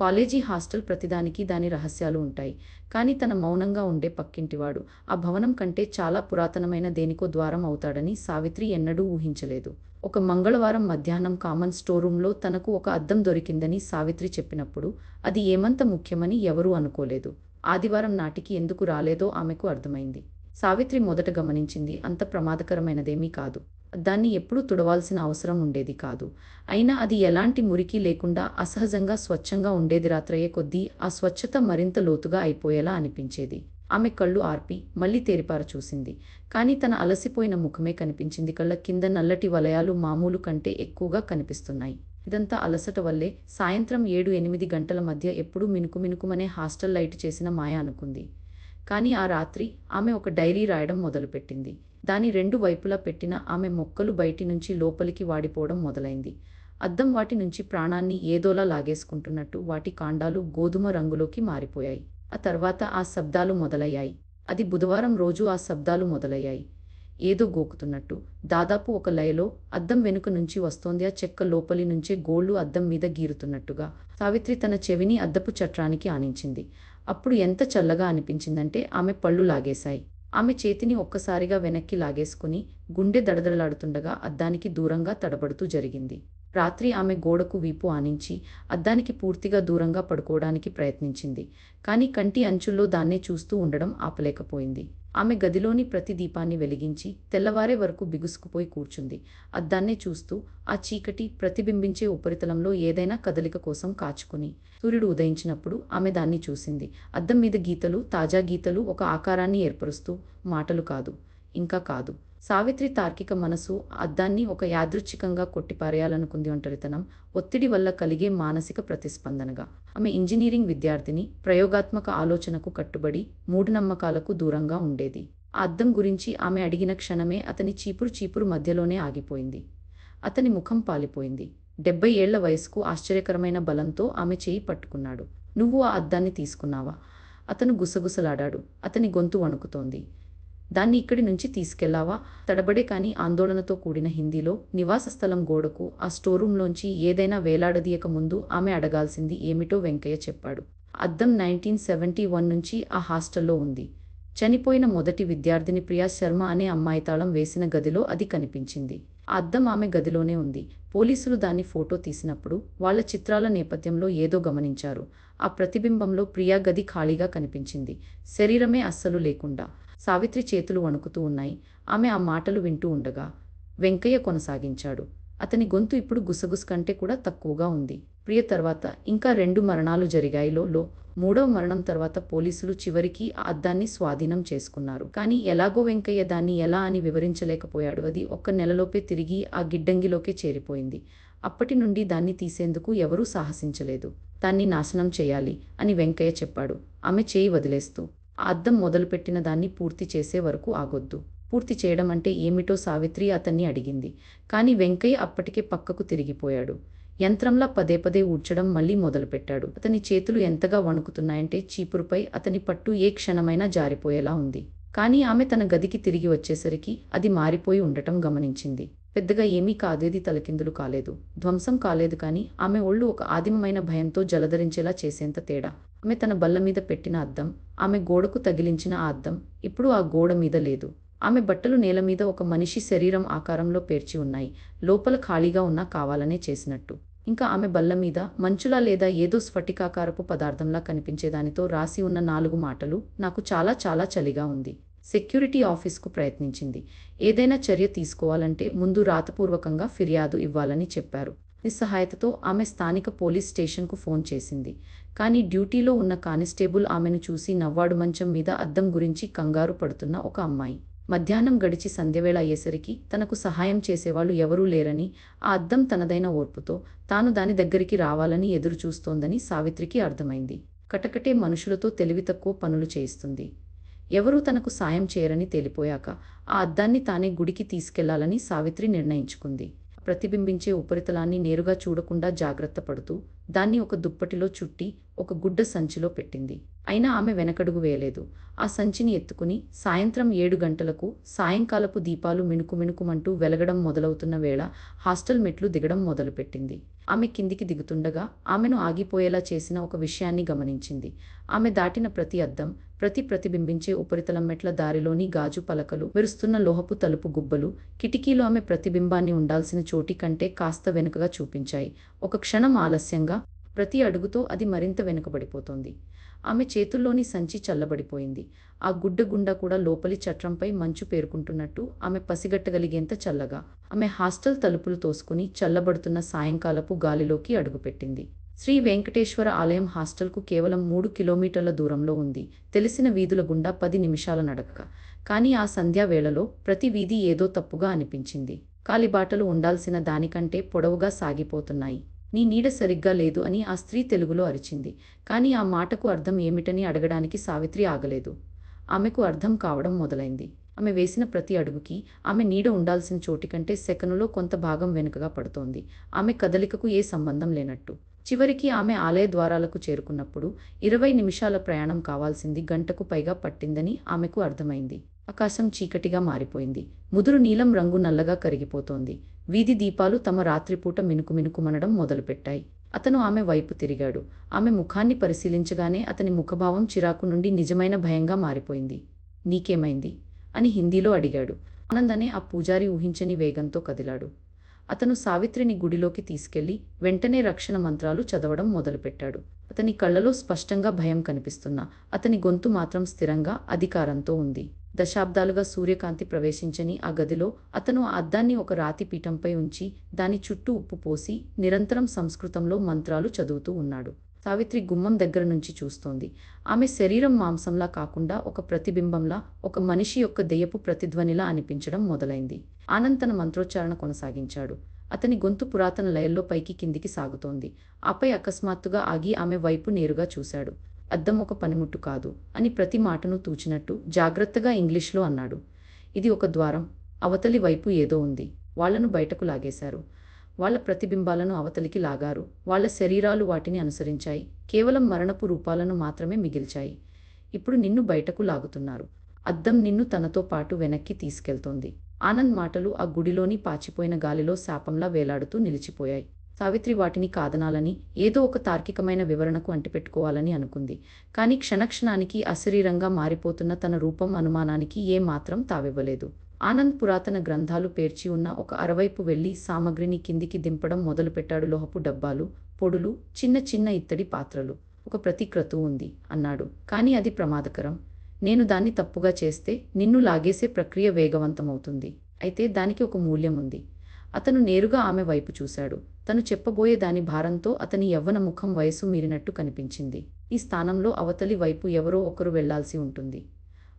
College hostel ప్రతిదానికి దాని రహస్యాలు ఉంటాయి. కానీ తన మౌనంగా ఉండే పక్కింటివాడు ఆ భవనం కంటే చాలా పురాతనమైన దేనికో ద్వారం అవుతాడని సావిత్రి ఎన్నడూ ఊహించలేదు. ఒక మంగళవారం మధ్యాహ్నం కామన్ స్టోరూంలో తనకు ఒక అద్దం దొరికిందని సావిత్రి చెప్పినప్పుడు అది ఏమంత ముఖ్యమని ఎవరూ అనుకోలేదు. ఆదివారం నాటికి ఎందుకు రాలేదో ఆమెకు అర్థమైంది. సావిత్రి మొదట గమనించింది అంత ప్రమాదకరమైనదేమీ కాదు. దాన్ని ఎప్పుడూ తుడవాల్సిన అవసరం ఉండేది కాదు. అయినా అది ఎలాంటి మురికి లేకుండా అసహజంగా స్వచ్ఛంగా ఉండేది. రాత్రయ్యే కొద్దీ ఆ స్వచ్ఛత మరింత లోతుగా అయిపోయేలా అనిపించేది. ఆమె కళ్ళు ఆర్పి మళ్ళీ తేరిపార చూసింది. కానీ తన అలసిపోయిన ముఖమే కనిపించింది. కళ్ళ కింద నల్లటి వలయాలు మామూలు కంటే ఎక్కువగా కనిపిస్తున్నాయి. ఇదంతా అలసట వల్లే. సాయంత్రం 7-8 గంటల మధ్య ఎప్పుడూ మినుకుమినుకుమనే హాస్టల్ లైటు చేసిన మాయ అనుకుంది. కానీ ఆ రాత్రి ఆమె ఒక డైరీ రాయడం మొదలుపెట్టింది. దాని రెండు వైపులా పెట్టిన ఆమె మొక్కలు బయటి నుంచి లోపలికి వాడిపోవడం మొదలైంది. అద్దం వాటి నుంచి ప్రాణాన్ని ఏదోలా లాగేసుకుంటున్నట్టు వాటి కాండాలు గోధుమ రంగులోకి మారిపోయాయి. ఆ తర్వాత ఆ శబ్దాలు మొదలయ్యాయి. అది బుధవారం రోజు ఆ శబ్దాలు మొదలయ్యాయి. ఏదో గోకుతున్నట్టు. దాదాపు ఒక లయలో. అద్దం వెనుక నుంచి వస్తోంది. ఆ చెక్క లోపలి నుంచే గోళ్లు అద్దం మీద గీరుతున్నట్టుగా. సావిత్రి తన చెవిని అద్దపు చట్రానికి ఆనించింది. అప్పుడు ఎంత చల్లగా అనిపించిందంటే ఆమె పళ్ళు లాగేశాయి. ఆమె చేతిని ఒక్కసారిగా వెనక్కి లాగేసుకుని గుండె దడదడలాడుతుండగా అద్దానికి దూరంగా తడబడుతూ జరిగింది. రాత్రి ఆమె గోడకు వీపు ఆనించి అద్దానికి పూర్తిగా దూరంగా పడుకోవడానికి ప్రయత్నించింది. కానీ కంటి అంచుల్లో దాన్నే చూస్తూ ఉండడం ఆపలేకపోయింది. ఆమె గదిలోని ప్రతి దీపాన్ని వెలిగించి తెల్లవారే వరకు బిగుసుకుపోయి కూర్చుంది. అద్దాన్నే చూస్తూ ఆ చీకటి ప్రతిబింబించే ఉపరితలంలో ఏదైనా కదలిక కోసం కాచుకుని. సూర్యుడు ఉదయించినప్పుడు ఆమె దాన్ని చూసింది. అద్దం మీద గీతలు, తాజా గీతలు ఒక ఆకారాన్ని ఏర్పరుస్తూ. మాటలు కాదు, ఇంకా కాదు. సావిత్రి తార్కిక మనసు అద్దాన్ని ఒక యాదృచ్ఛికంగా కొట్టిపారేయాలనుకుంది. ఒంటరితనం, ఒత్తిడి వల్ల కలిగే మానసిక ప్రతిస్పందనగా. ఆమె ఇంజనీరింగ్ విద్యార్థిని, ప్రయోగాత్మక ఆలోచనకు కట్టుబడి మూఢనమ్మకాలకు దూరంగా ఉండేది. ఆ అద్దం గురించి ఆమె అడిగిన క్షణమే అతని చీపురు మధ్యలోనే ఆగిపోయింది. అతని ముఖం పాలిపోయింది. 70 ఏళ్ల వయసుకు ఆశ్చర్యకరమైన బలంతో ఆమె చేయి పట్టుకున్నాడు. నువ్వు ఆ అద్దాన్ని తీసుకున్నావా? అతను గుసగుసలాడాడు. అతని గొంతు వణుకుతోంది. దాన్ని ఇక్కడి నుంచి తీసుకెళ్లావా? తడబడే కానీ ఆందోళనతో కూడిన హిందీలో. నివాస స్థలం గోడకు ఆ స్టోరూంలోంచి ఏదైనా వేలాడదీయక ముందు ఆమె అడగాల్సింది ఏమిటో వెంకయ్య చెప్పాడు. అద్దం 1971 నుంచి ఆ హాస్టల్లో ఉంది. చనిపోయిన మొదటి విద్యార్థిని ప్రియా శర్మ అనే అమ్మాయి తాళం వేసిన గదిలో అది కనిపించింది. ఆ అద్దం ఆమె గదిలోనే ఉంది. పోలీసులు దాన్ని ఫోటో తీసినప్పుడు వాళ్ళ చిత్రాల నేపథ్యంలో ఏదో గమనించారు. ఆ ప్రతిబింబంలో ప్రియా గది ఖాళీగా కనిపించింది. శరీరమే అస్సలు లేకుండా. సావిత్రి చేతులు వణుకుతూ ఉన్నాయి. ఆమె ఆ మాటలు వింటూ ఉండగా వెంకయ్య కొనసాగించాడు. అతని గొంతు ఇప్పుడు గుసగుస కంటే కూడా తక్కువగా ఉంది. ప్రియ తర్వాత ఇంకా 2 మరణాలు జరిగాయిలో. మూడవ మరణం తర్వాత పోలీసులు చివరికి ఆ అద్దాన్ని స్వాధీనం చేసుకున్నారు. కానీ ఎలాగో వెంకయ్య దాన్ని ఎలా అని వివరించలేకపోయాడు. అది 1 నెలలోపే తిరిగి ఆ గిడ్డంగిలోకే చేరిపోయింది. అప్పటి నుండి దాన్ని తీసేందుకు ఎవరూ సాహసించలేదు. దాన్ని నాశనం చేయాలి అని వెంకయ్య చెప్పాడు, ఆమె చేయి వదిలేస్తూ. ఆ అద్దం మొదలుపెట్టిన దాన్ని పూర్తి చేసే వరకు ఆగొద్దు. పూర్తి చేయడం అంటే ఏమిటో సావిత్రి అతన్ని అడిగింది. కానీ వెంకయ్య అప్పటికే పక్కకు తిరిగిపోయాడు. యంత్రంలా పదే ఊడ్చడం మళ్ళీ మొదలుపెట్టాడు. అతని చేతులు ఎంతగా వణుకుతున్నాయంటే చీపురుపై అతని పట్టు ఏ క్షణమైనా జారిపోయేలా ఉంది. కానీ ఆమె తన గదికి తిరిగి వచ్చేసరికి అది మారిపోయి ఉండటం గమనించింది. పెద్దగా ఏమీ కాదేది తలకిందులు కాలేదు, ధ్వంసం కాలేదు. కానీ ఆమె ఒళ్ళు ఒక ఆదిమమైన భయంతో జలధరించేలా చేసేంత తేడా. ఆమె తన బల్ల మీద పెట్టిన అద్దం, ఆమె గోడకు తగిలించిన ఆ అద్దం ఇప్పుడు ఆ గోడ మీద లేదు. ఆమె బట్టలు నేల మీద ఒక మనిషి శరీరం ఆకారంలో పేర్చి ఉన్నాయి. లోపల ఖాళీగా ఉన్నా కావాలనే చేసినట్టు. ఇంకా ఆమె బల్ల మీద మంచులా లేదా ఏదో స్ఫటికాకారపు పదార్థంలా కనిపించేదానితో రాసి ఉన్న 4 మాటలు. నాకు చాలా చాలా చలిగా ఉంది. సెక్యూరిటీ ఆఫీస్కు ప్రయత్నించింది. ఏదైనా చర్య తీసుకోవాలంటే ముందు రాతపూర్వకంగా ఫిర్యాదు ఇవ్వాలని చెప్పారు. నిస్సహాయతతో ఆమె స్థానిక పోలీస్ స్టేషన్కు ఫోన్ చేసింది. కానీ డ్యూటీలో ఉన్న కానిస్టేబుల్ ఆమెను చూసి నవ్వాడు. మంచం మీద అద్దం గురించి కంగారు పడుతున్న ఒక అమ్మాయి. మధ్యాహ్నం గడిచి సంధ్యవేళ అయ్యేసరికి తనకు సహాయం చేసేవాళ్ళు ఎవరూ లేరని, ఆ అద్దం తనదైన ఓర్పుతో తాను దాని దగ్గరికి రావాలని ఎదురు చూస్తోందని సావిత్రికి అర్థమైంది. కటకటే మనుషులతో తెలివి తక్కువ పనులు చేయిస్తుంది. ఎవరూ తనకు సాయం చేయరని తేలిపోయాక ఆ అద్దాన్ని తానే గుడికి తీసుకెళ్లాలని సావిత్రి నిర్ణయించుకుంది. ప్రతిబింబించే ఉపరితలాన్ని నేరుగా చూడకుండా జాగ్రత్త పడుతూ దాన్ని ఒక దుప్పటిలో చుట్టి ఒక గుడ్డ సంచిలో పెట్టింది. అయినా ఆమె వెనకడుగు వేయలేదు. ఆ సంచిని ఎత్తుకుని సాయంత్రం 7 గంటలకు సాయంకాలపు దీపాలు మిణుకుమిణుకుమంటూ వెలగడం మొదలవుతున్న వేళ హాస్టల్ మెట్లు దిగడం మొదలుపెట్టింది. ఆమె కిందికి దిగుతుండగా ఆమెను ఆగిపోయేలా చేసిన ఒక విషయాన్ని గమనించింది. ఆమె దాటిన ప్రతి అద్దం, ప్రతి ప్రతిబింబించే ఉపరితలం, మెట్ల దారిలోని గాజు పలకలు, మెరుస్తున్న లోహపు తలుపు గుబ్బలు, కిటికీలు ఆమె ప్రతిబింబాన్ని ఉండాల్సిన చోటి కంటే కాస్త వెనుకగా చూపించాయి. ఒక క్షణం ఆలస్యంగా, ప్రతి అడుగుతో అది మరింత వెనుకబడిపోతోంది. ఆమె చేతుల్లోని సంచి చల్లబడిపోయింది. ఆ గుడ్డ గుండా కూడా లోపలి చట్రంపై మంచు పేరుకుంటున్నట్టు ఆమె పసిగట్టగలిగేంత చల్లగా. ఆమె హాస్టల్ తలుపులు తోసుకుని చల్లబడుతున్న సాయంకాలపు గాలిలోకి అడుగుపెట్టింది. శ్రీ వెంకటేశ్వర ఆలయం హాస్టల్కు కేవలం 3 కిలోమీటర్ల దూరంలో ఉంది. తెలిసిన వీధుల గుండా 10 నిమిషాల నడక. కానీ ఆ సంధ్యావేళలో ప్రతి వీధి ఏదో తప్పుగా అనిపించింది. కాలిబాటలు ఉండాల్సిన దానికంటే పొడవుగా సాగిపోతున్నాయి. నీ నీడ సరిగ్గా లేదు అని ఆ స్త్రీ తెలుగులో అరిచింది. కానీ ఆ మాటకు అర్థం ఏమిటని అడగడానికి సావిత్రి ఆగలేదు. ఆమెకు అర్థం కావడం మొదలైంది. ఆమె వేసిన ప్రతి అడుగుకి ఆమె నీడ ఉండాల్సిన చోటికంటే సెకనులో కొంత భాగం వెనుకగా పడుతోంది. ఆమె కదలికకు ఏ సంబంధం లేనట్టు. చివరికి ఆమె ఆలయ ద్వారాలకు చేరుకున్నప్పుడు 20 నిమిషాల ప్రయాణం కావాల్సింది గంటకు పైగా పట్టిందని ఆమెకు అర్థమైంది. ఆకాశం చీకటిగా మారిపోయింది. ముదురు నీలం రంగు నల్లగా కరిగిపోతోంది. వీధి దీపాలు తమ రాత్రిపూట మినుకుమినుకుమనడం మొదలుపెట్టాయి. అతను ఆమె వైపు తిరిగాడు. ఆమె ముఖాన్ని పరిశీలించగానే అతని ముఖభావం చిరాకు నుండి నిజమైన భయంగా మారిపోయింది. నీకేమైంది అని హిందీలో అడిగాడు. ఆనంద్ అనే ఆ పూజారి ఊహించని వేగంతో కదిలాడు. అతను సావిత్రిని గుడిలోకి తీసుకెళ్లి వెంటనే రక్షణ మంత్రాలు చదవడం మొదలుపెట్టాడు. అతని కళ్ళలో స్పష్టంగా భయం కనిపిస్తున్నా అతని గొంతు మాత్రం స్థిరంగా, అధికారంతో ఉంది. దశాబ్దాలుగా సూర్యకాంతి ప్రవేశించని ఆ గదిలో అతను ఆ అద్దాన్ని ఒక రాతి పీఠంపై ఉంచి దాని చుట్టూ ఉప్పు పోసి నిరంతరం సంస్కృతంలో మంత్రాలు చదువుతూ ఉన్నాడు. సావిత్రి గుమ్మం దగ్గర నుంచి చూస్తోంది. ఆమె శరీరం మాంసంలా కాకుండా ఒక ప్రతిబింబంలా, ఒక మనిషి యొక్క దెయ్యపు ప్రతిధ్వనిలా అనిపించడం మొదలైంది. ఆనంద్ తన మంత్రోచ్చారణ కొనసాగించాడు. అతని గొంతు పురాతన లయల్లో పైకి కిందికి సాగుతోంది. ఆపై అకస్మాత్తుగా ఆగి ఆమె వైపు నేరుగా చూశాడు. అద్దం ఒక పనిముట్టు కాదు అని ప్రతి మాటను తూచినట్టు జాగ్రత్తగా ఇంగ్లీష్లో అన్నాడు. ఇది ఒక ద్వారం. అవతలి వైపు ఏదో ఉంది. వాళ్లను బయటకు లాగేశారు. వాళ్ళ ప్రతిబింబాలను అవతలికి లాగారు. వాళ్ళ శరీరాలు వాటిని అనుసరించాయి. కేవలం మరణపు రూపాలను మాత్రమే మిగిల్చాయి. ఇప్పుడు నిన్ను బయటకు లాగుతున్నారు. అద్దం నిన్ను తనతో పాటు వెనక్కి తీసుకెళ్తోంది. ఆనంద్ మాటలు ఆ గుడిలోని పాచిపోయిన గాలిలో శాపంలా వేలాడుతూ నిలిచిపోయాయి. సావిత్రి వాటిని కాదనాలని, ఏదో ఒక తార్కికమైన వివరణకు అంటిపెట్టుకోవాలని అనుకుంది. కానీ క్షణక్షణానికి అశరీరంగా మారిపోతున్న తన రూపం అనుమానానికి ఏ మాత్రం తావివ్వలేదు. ఆనంద్ పురాతన గ్రంథాలు పేర్చి ఉన్న ఒక అరవైపు వెళ్లి సామగ్రిని కిందికి దింపడం మొదలుపెట్టాడు. లోహపు డబ్బాలు, పొడులు, చిన్న చిన్న ఇత్తడి పాత్రలు. ఒక ప్రతిక్రతువు ఉంది అన్నాడు. కానీ అది ప్రమాదకరం. నేను దాన్ని తప్పుగా చేస్తే నిన్ను లాగేసే ప్రక్రియ వేగవంతమవుతుంది. అయితే దానికి ఒక మూల్యం ఉంది. అతను నేరుగా ఆమె వైపు చూశాడు. తను చెప్పబోయే దాని భారంతో అతని యవ్వన ముఖం వయసు మీరినట్టు కనిపించింది. ఈ స్థానంలో అవతలి వైపు ఎవరో ఒకరు వెళ్లాల్సి ఉంటుంది.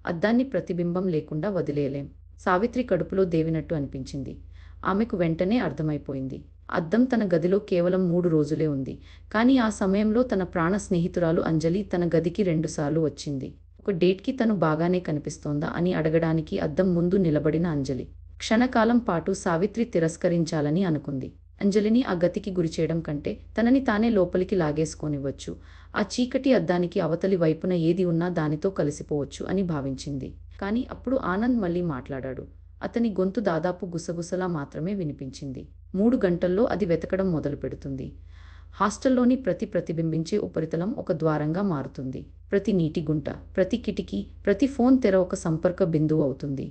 అద్దాన్ని ప్రతిబింబం లేకుండా వదిలేయలేం. సావిత్రి కడుపులో దేవినట్టు అనిపించింది. ఆమెకు వెంటనే అర్థమైపోయింది. అద్దం తన గదిలో కేవలం 3 రోజులే ఉంది. కానీ ఆ సమయంలో తన ప్రాణ స్నేహితురాలు అంజలి తన గదికి 2 సార్లు వచ్చింది. ఒక డేట్కి తను బాగానే కనిపిస్తోందా అని అడగడానికి అద్దం ముందు నిలబడిన అంజలి. క్షణకాలం పాటు సావిత్రి తిరస్కరించాలని అనుకుంది. అంజలిని ఆ గతికి గురిచేయడం కంటే తనని తానే లోపలికి లాగేసుకోనివ్వచ్చు. ఆ చీకటి అద్దానికి అవతలి వైపున ఏది ఉన్నా దానితో కలిసిపోవచ్చు అని భావించింది. కానీ అప్పుడు ఆనంద్ మళ్ళీ మాట్లాడాడు. అతని గొంతు దాదాపు గుసగుసలా మాత్రమే వినిపించింది. 3 గంటల్లో అది వెతకడం మొదలు పెడుతుంది. హాస్టల్లోని ప్రతి ప్రతిబింబించే ఉపరితలం ఒక ద్వారంగా మారుతుంది. ప్రతి నీటి గుంట, ప్రతి కిటికీ, ప్రతి ఫోన్ తెర ఒక సంపర్క బిందువు అవుతుంది.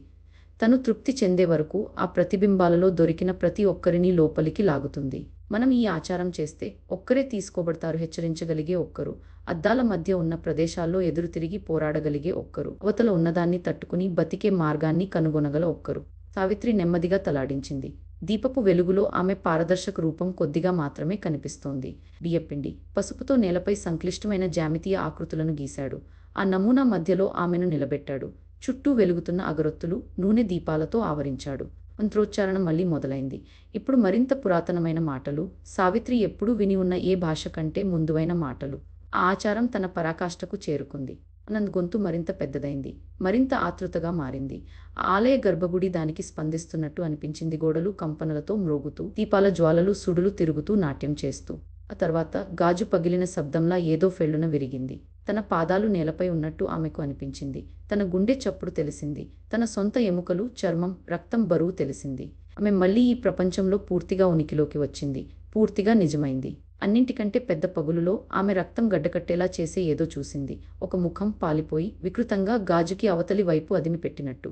తను తృప్తి చెందే వరకు ఆ ప్రతిబింబాలలో దొరికిన ప్రతి ఒక్కరిని లోపలికి లాగుతుంది. మనం ఈ ఆచారం చేస్తే ఒక్కరే తీసుకోబడతారు. హెచ్చరించగలిగే ఒక్కరు, అద్దాల మధ్య ఉన్న ప్రదేశాల్లో ఎదురు తిరిగి పోరాడగలిగే ఒక్కరు, అవతల ఉన్నదాన్ని తట్టుకుని బతికే మార్గాన్ని కనుగొనగల ఒక్కరు. సావిత్రి నెమ్మదిగా తలాడించింది. దీపపు వెలుగులో ఆమె పారదర్శక రూపం కొద్దిగా మాత్రమే కనిపిస్తోంది. బియ్యపిండి, పసుపుతో నేలపై సంక్లిష్టమైన జ్యామితీయ ఆకృతులను గీశాడు. ఆ నమూనా మధ్యలో ఆమెను నిలబెట్టాడు. చుట్టూ వెలుగుతున్న అగరొత్తులు, నూనె దీపాలతో ఆవరించాడు. మంత్రోచ్చారణ మళ్ళీ మొదలైంది. ఇప్పుడు మరింత పురాతనమైన మాటలు, సావిత్రి ఎప్పుడూ విని ఉన్న ఏ భాష కంటే ముందువైన మాటలు. ఆ ఆచారం తన పరాకాష్ఠకు చేరుకుంది. ఆనంద్ గొంతు మరింత పెద్దదైంది, మరింత ఆతృతగా మారింది. ఆ ఆలయ గర్భగుడి దానికి స్పందిస్తున్నట్టు అనిపించింది. గోడలు కంపనలతో మ్రోగుతూ, దీపాల జ్వాలలు సుడులు తిరుగుతూ నాట్యం చేస్తూ. ఆ తర్వాత గాజు పగిలిన శబ్దంలా ఏదో ఫెళ్ళున విరిగింది. తన పాదాలు నేలపై ఉన్నట్టు ఆమెకు అనిపించింది. తన గుండె చప్పుడు తెలిసింది. తన సొంత ఎముకలు, చర్మం, రక్తం బరువు తెలిసింది. ఆమె మళ్ళీ ఈ ప్రపంచంలో పూర్తిగా ఉనికిలోకి వచ్చింది. పూర్తిగా నిజమైంది. అన్నింటికంటే పెద్ద పగులులో ఆమె రక్తం గడ్డకట్టేలా చేసే ఏదో చూసింది. ఒక ముఖం పాలిపోయి వికృతంగా గాజుకి అవతలి వైపు అదిమిపెట్టినట్టు.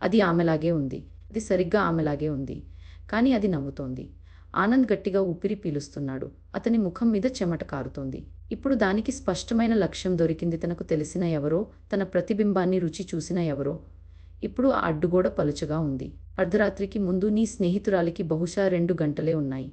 అది ఆమెలాగే ఉంది. అది సరిగ్గా ఆమెలాగే ఉంది. కానీ అది నవ్వుతోంది. ఆనంద్ గట్టిగా ఊపిరి పీలుస్తున్నాడు. అతని ముఖం మీద చెమట కారుతోంది. ఇప్పుడు దానికి స్పష్టమైన లక్ష్యం దొరికింది. తనకు తెలిసిన ఎవరో, తన ప్రతిబింబాన్ని రుచి చూసిన ఎవరో. ఇప్పుడు ఆ అడ్డుగోడ పలుచగా ఉంది. అర్ధరాత్రికి ముందు నీ స్నేహితురాలికి బహుశా 2 గంటలే ఉన్నాయి.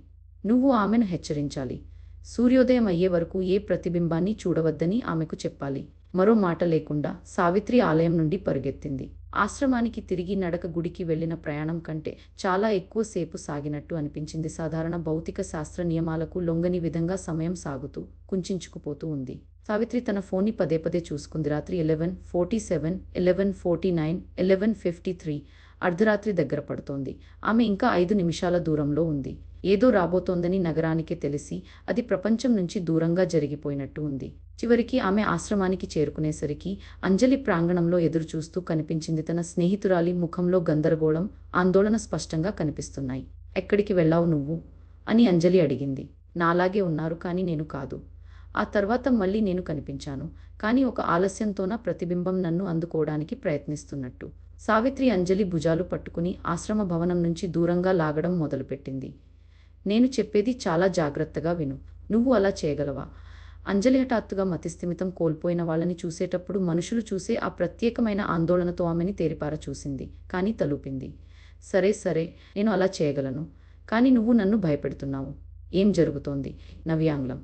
నువ్వు ఆమెను హెచ్చరించాలి. సూర్యోదయం అయ్యే వరకు ఏ ప్రతిబింబాన్ని చూడవద్దని ఆమెకు చెప్పాలి. మరో మాట లేకుండా సావిత్రి ఆలయం నుండి పరుగెత్తింది. ఆశ్రమానికి తిరిగి నడక గుడికి వెళ్లిన ప్రయాణం కంటే చాలా ఎక్కువ సేపు సాగినట్టు అనిపించింది. సాధారణ భౌతిక శాస్త్ర నియమాలకు లొంగని విధంగా సమయం సాగుతూ కుంచించుకుపోతూ ఉంది. సావిత్రి తన ఫోన్ని పదే పదే చూసుకుంది. రాత్రి 11:47, 11:49, 11:53. అర్ధరాత్రి దగ్గర పడుతోంది. ఆమె ఇంకా 5 నిమిషాల దూరంలో ఉంది. ఏదో రాబోతోందని నగరానికే తెలిసి అది ప్రపంచం నుంచి దూరంగా జరిగిపోయినట్టు ఉంది. చివరికి ఆమె ఆశ్రమానికి చేరుకునేసరికి అంజలి ప్రాంగణంలో ఎదురుచూస్తూ కనిపించింది. తన స్నేహితురాలి ముఖంలో గందరగోళం, ఆందోళన స్పష్టంగా కనిపిస్తున్నాయి. ఎక్కడికి వెళ్ళావు నువ్వు అని అంజలి అడిగింది. నాలాగే ఉన్నారు, కానీ నేను కాదు. ఆ తర్వాత మళ్ళీ నేను కనిపించాను, కానీ ఒక ఆలస్యంతోన ప్రతిబింబం నన్ను అందుకోవడానికి ప్రయత్నిస్తున్నట్టు. సావిత్రి అంజలి భుజాలు పట్టుకుని ఆశ్రమ భవనం నుంచి దూరంగా లాగడం మొదలుపెట్టింది. నేను చెప్పేది చాలా జాగ్రత్తగా విను. నువ్వు అలా చేయగలవా? అంజలి హఠాత్తుగా మతిస్థిమితం కోల్పోయిన వాళ్ళని చూసేటప్పుడు మనుషులు చూసే ఆ ప్రత్యేకమైన ఆందోళనతో ఆమెని తేరిపార చూసింది. కానీ తలూపింది. సరే సరే, నేను అలా చేయగలను. కానీ నువ్వు నన్ను భయపెడుతున్నావు. ఏం జరుగుతోంది? నవ్యాంగ్లం.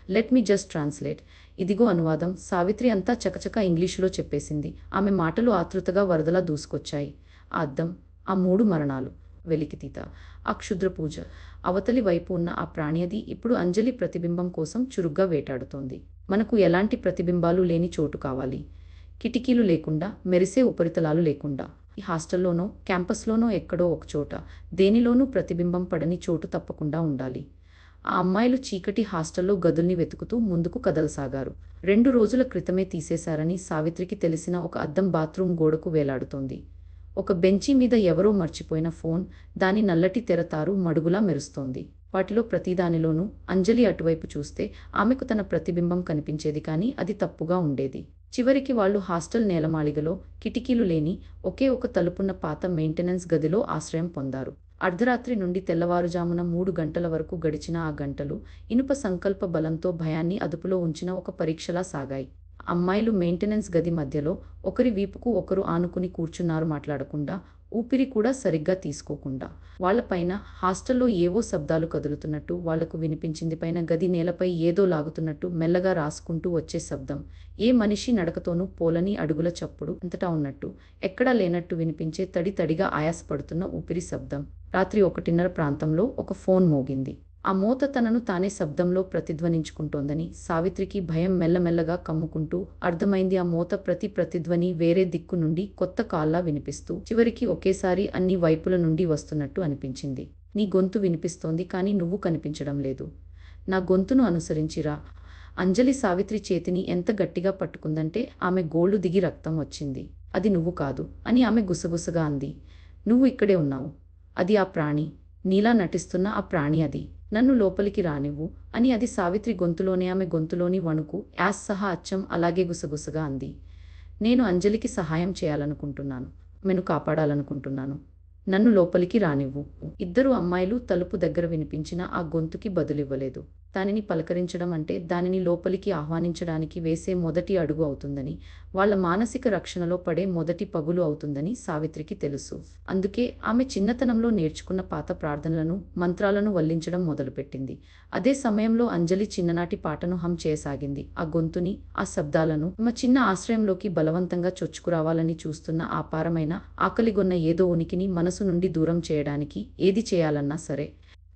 Let me just translate. ఇదిగో అనువాదం. సావిత్రి అంతా చకచకా ఇంగ్లీషులో చెప్పేసింది. ఆమె మాటలు ఆతృతగా వరదలా దూసుకొచ్చాయి. ఆ అద్దం, ఆ 3 మరణాలు, వెలికితీత, ఆ క్షుద్ర పూజ, అవతలి వైపు ఉన్న ఆ ప్రాణి ఇప్పుడు అంజలి ప్రతిబింబం కోసం చురుగ్గా వేటాడుతోంది. మనకు ఎలాంటి ప్రతిబింబాలు లేని చోటు కావాలి. కిటికీలు లేకుండా, మెరిసే ఉపరితలాలు లేకుండా. ఈ హాస్టల్లోనో, క్యాంపస్లోనో ఎక్కడో ఒకచోట దేనిలోనూ ప్రతిబింబం పడని చోటు తప్పకుండా ఉండాలి. ఆ అమ్మాయిలు చీకటి హాస్టల్లో గదుల్ని వెతుకుతూ ముందుకు కదలసాగారు. 2 రోజుల క్రితమే తీసేశారని సావిత్రికి తెలిసిన ఒక అద్దం బాత్రూమ్ గోడకు వేలాడుతోంది. ఒక బెంచీ మీద ఎవరో మర్చిపోయిన ఫోన్, దాని నల్లటి తెరతారు మడుగులా మెరుస్తోంది. వాటిలో ప్రతిదానిలోనూ అంజలి అటువైపు చూస్తే ఆమెకు తన ప్రతిబింబం కనిపించేది, కానీ అది తప్పుగా ఉండేది. చివరికి వాళ్ళు హాస్టల్ నేలమాళిగలో కిటికీలు లేని ఒకే ఒక తలుపున్న పాత మెయింటెనెన్స్ గదిలో ఆశ్రయం పొందారు. అర్ధరాత్రి నుండి తెల్లవారుజామున 3 గంటల వరకు గడిచిన ఆ గంటలు ఇనుప సంకల్ప బలంతో భయాన్ని అదుపులో ఉంచిన ఒక పరీక్షలా సాగాయి. అమ్మాయిలు మెయింటెనెన్స్ గది మధ్యలో ఒకరి వీపుకు ఒకరు ఆనుకుని కూర్చున్నారు, మాట్లాడకుండా, ఊపిరి కూడా సరిగ్గా తీసుకోకుండా. వాళ్లపైన హాస్టల్లో ఏవో శబ్దాలు కదులుతున్నట్టు వాళ్లకు వినిపించింది. పైన గది నేలపై ఏదో లాగుతున్నట్టు మెల్లగా రాసుకుంటూ వచ్చే శబ్దం. ఏ మనిషి నడకతోనూ పోలని అడుగుల చప్పుడు. అంతటా ఉన్నట్టు, ఎక్కడా లేనట్టు వినిపించే తడి తడిగా ఆయాసపడుతున్న ఊపిరి శబ్దం. రాత్రి 1:30 ప్రాంతంలో ఒక ఫోన్ మోగింది. ఆ మోత తనను తానే శబ్దంలో ప్రతిధ్వనించుకుంటోందని సావిత్రికి భయం మెల్లమెల్లగా కమ్ముకుంటూ అర్థమైంది. ఆ మోత ప్రతి ప్రతిధ్వని వేరే దిక్కు నుండి కొత్త కాల్లా వినిపిస్తూ చివరికి ఒకేసారి అన్ని వైపుల నుండి వస్తున్నట్టు అనిపించింది. నీ గొంతు వినిపిస్తోంది, కానీ నువ్వు కనిపించడం లేదు. నా గొంతును అనుసరించిరా. అంజలి సావిత్రి చేతిని ఎంత గట్టిగా పట్టుకుందంటే ఆమె గోళ్లు దిగి రక్తం వచ్చింది. అది నువ్వు కాదు అని ఆమె గుసగుసగా అంది. నువ్వు ఇక్కడే ఉన్నావు. అది ఆ ప్రాణి. నీలా నటిస్తున్న ఆ ప్రాణి అది. నన్ను లోపలికి రానివ్వు అని అది సావిత్రి గొంతులోనే, ఆమె గొంతులోని వణుకు, యాస్ సహా అచ్చం అలాగే గుసగుసగా అంది. నేను అంజలికి సహాయం చేయాలనుకుంటున్నాను. ఆమెను కాపాడాలనుకుంటున్నాను. నన్ను లోపలికి రానివ్వు. 2 అమ్మాయిలు తలుపు దగ్గర వినిపించిన ఆ గొంతుకి బదులివ్వలేదు. దానిని పలకరించడం అంటే దానిని లోపలికి ఆహ్వానించడానికి వేసే మొదటి అడుగు అవుతుందని, వాళ్ల మానసిక రక్షణలో పడే మొదటి పగులు అవుతుందని సావిత్రికి తెలుసు. అందుకే ఆమె చిన్నతనంలో నేర్చుకున్న పాత ప్రార్థనలను, మంత్రాలను వల్లించడం మొదలుపెట్టింది. అదే సమయంలో అంజలి చిన్ననాటి పాటను హమ్ చేయసాగింది. ఆ గొంతుని, ఆ శబ్దాలను తమ చిన్న ఆశ్రయంలోకి బలవంతంగా చొచ్చుకురావాలని చూస్తున్న ఆ పారమైన, ఆకలిగొన్న ఏదో ఉనికిని మనసు నుండి దూరం చేయడానికి ఏది చేయాలన్నా సరే.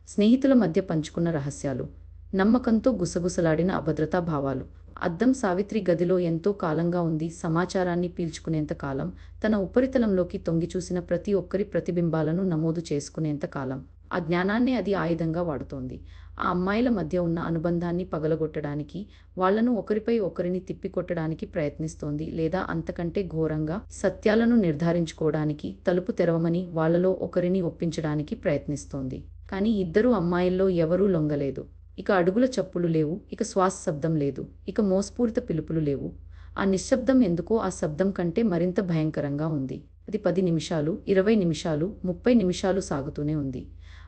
స్నేహితుల మధ్య పంచుకున్న రహస్యాలు, నమ్మకంతో గుసగుసలాడిన అభద్రతా భావాలు. అద్దం సావిత్రి గదిలో ఎంతో కాలంగా ఉంది. సమాచారాన్ని పీల్చుకునేంత కాలం, తన ఉపరితలంలోకి తొంగిచూసిన ప్రతి ఒక్కరి ప్రతిబింబాలను నమోదు చేసుకునేంత కాలం. ఆ జ్ఞానాన్నే అది ఆయుధంగా వాడుతోంది. ఆ అమ్మాయిల మధ్య ఉన్న అనుబంధాన్ని పగలగొట్టడానికి, వాళ్లను ఒకరిపై ఒకరిని తిప్పికొట్టడానికి ప్రయత్నిస్తోంది. లేదా అంతకంటే ఘోరంగా, సత్యాలను నిర్ధారించుకోవడానికి, తలుపు తెరవమని వాళ్లలో ఒకరిని ఒప్పించడానికి ప్రయత్నిస్తోంది. కానీ ఇద్దరు అమ్మాయిల్లో ఎవరూ లొంగలేదు. ఇక అడుగుల చప్పులు లేవు, ఇక శ్వాస శబ్దం లేదు, ఇక మోసపూరిత పిలుపులు లేవు. ఆ నిశ్శబ్దం ఎందుకో ఆ శబ్దం కంటే మరింత భయంకరంగా ఉంది. అది 10 నిమిషాలు, 20 నిమిషాలు, 30 నిమిషాలు సాగుతూనే ఉంది.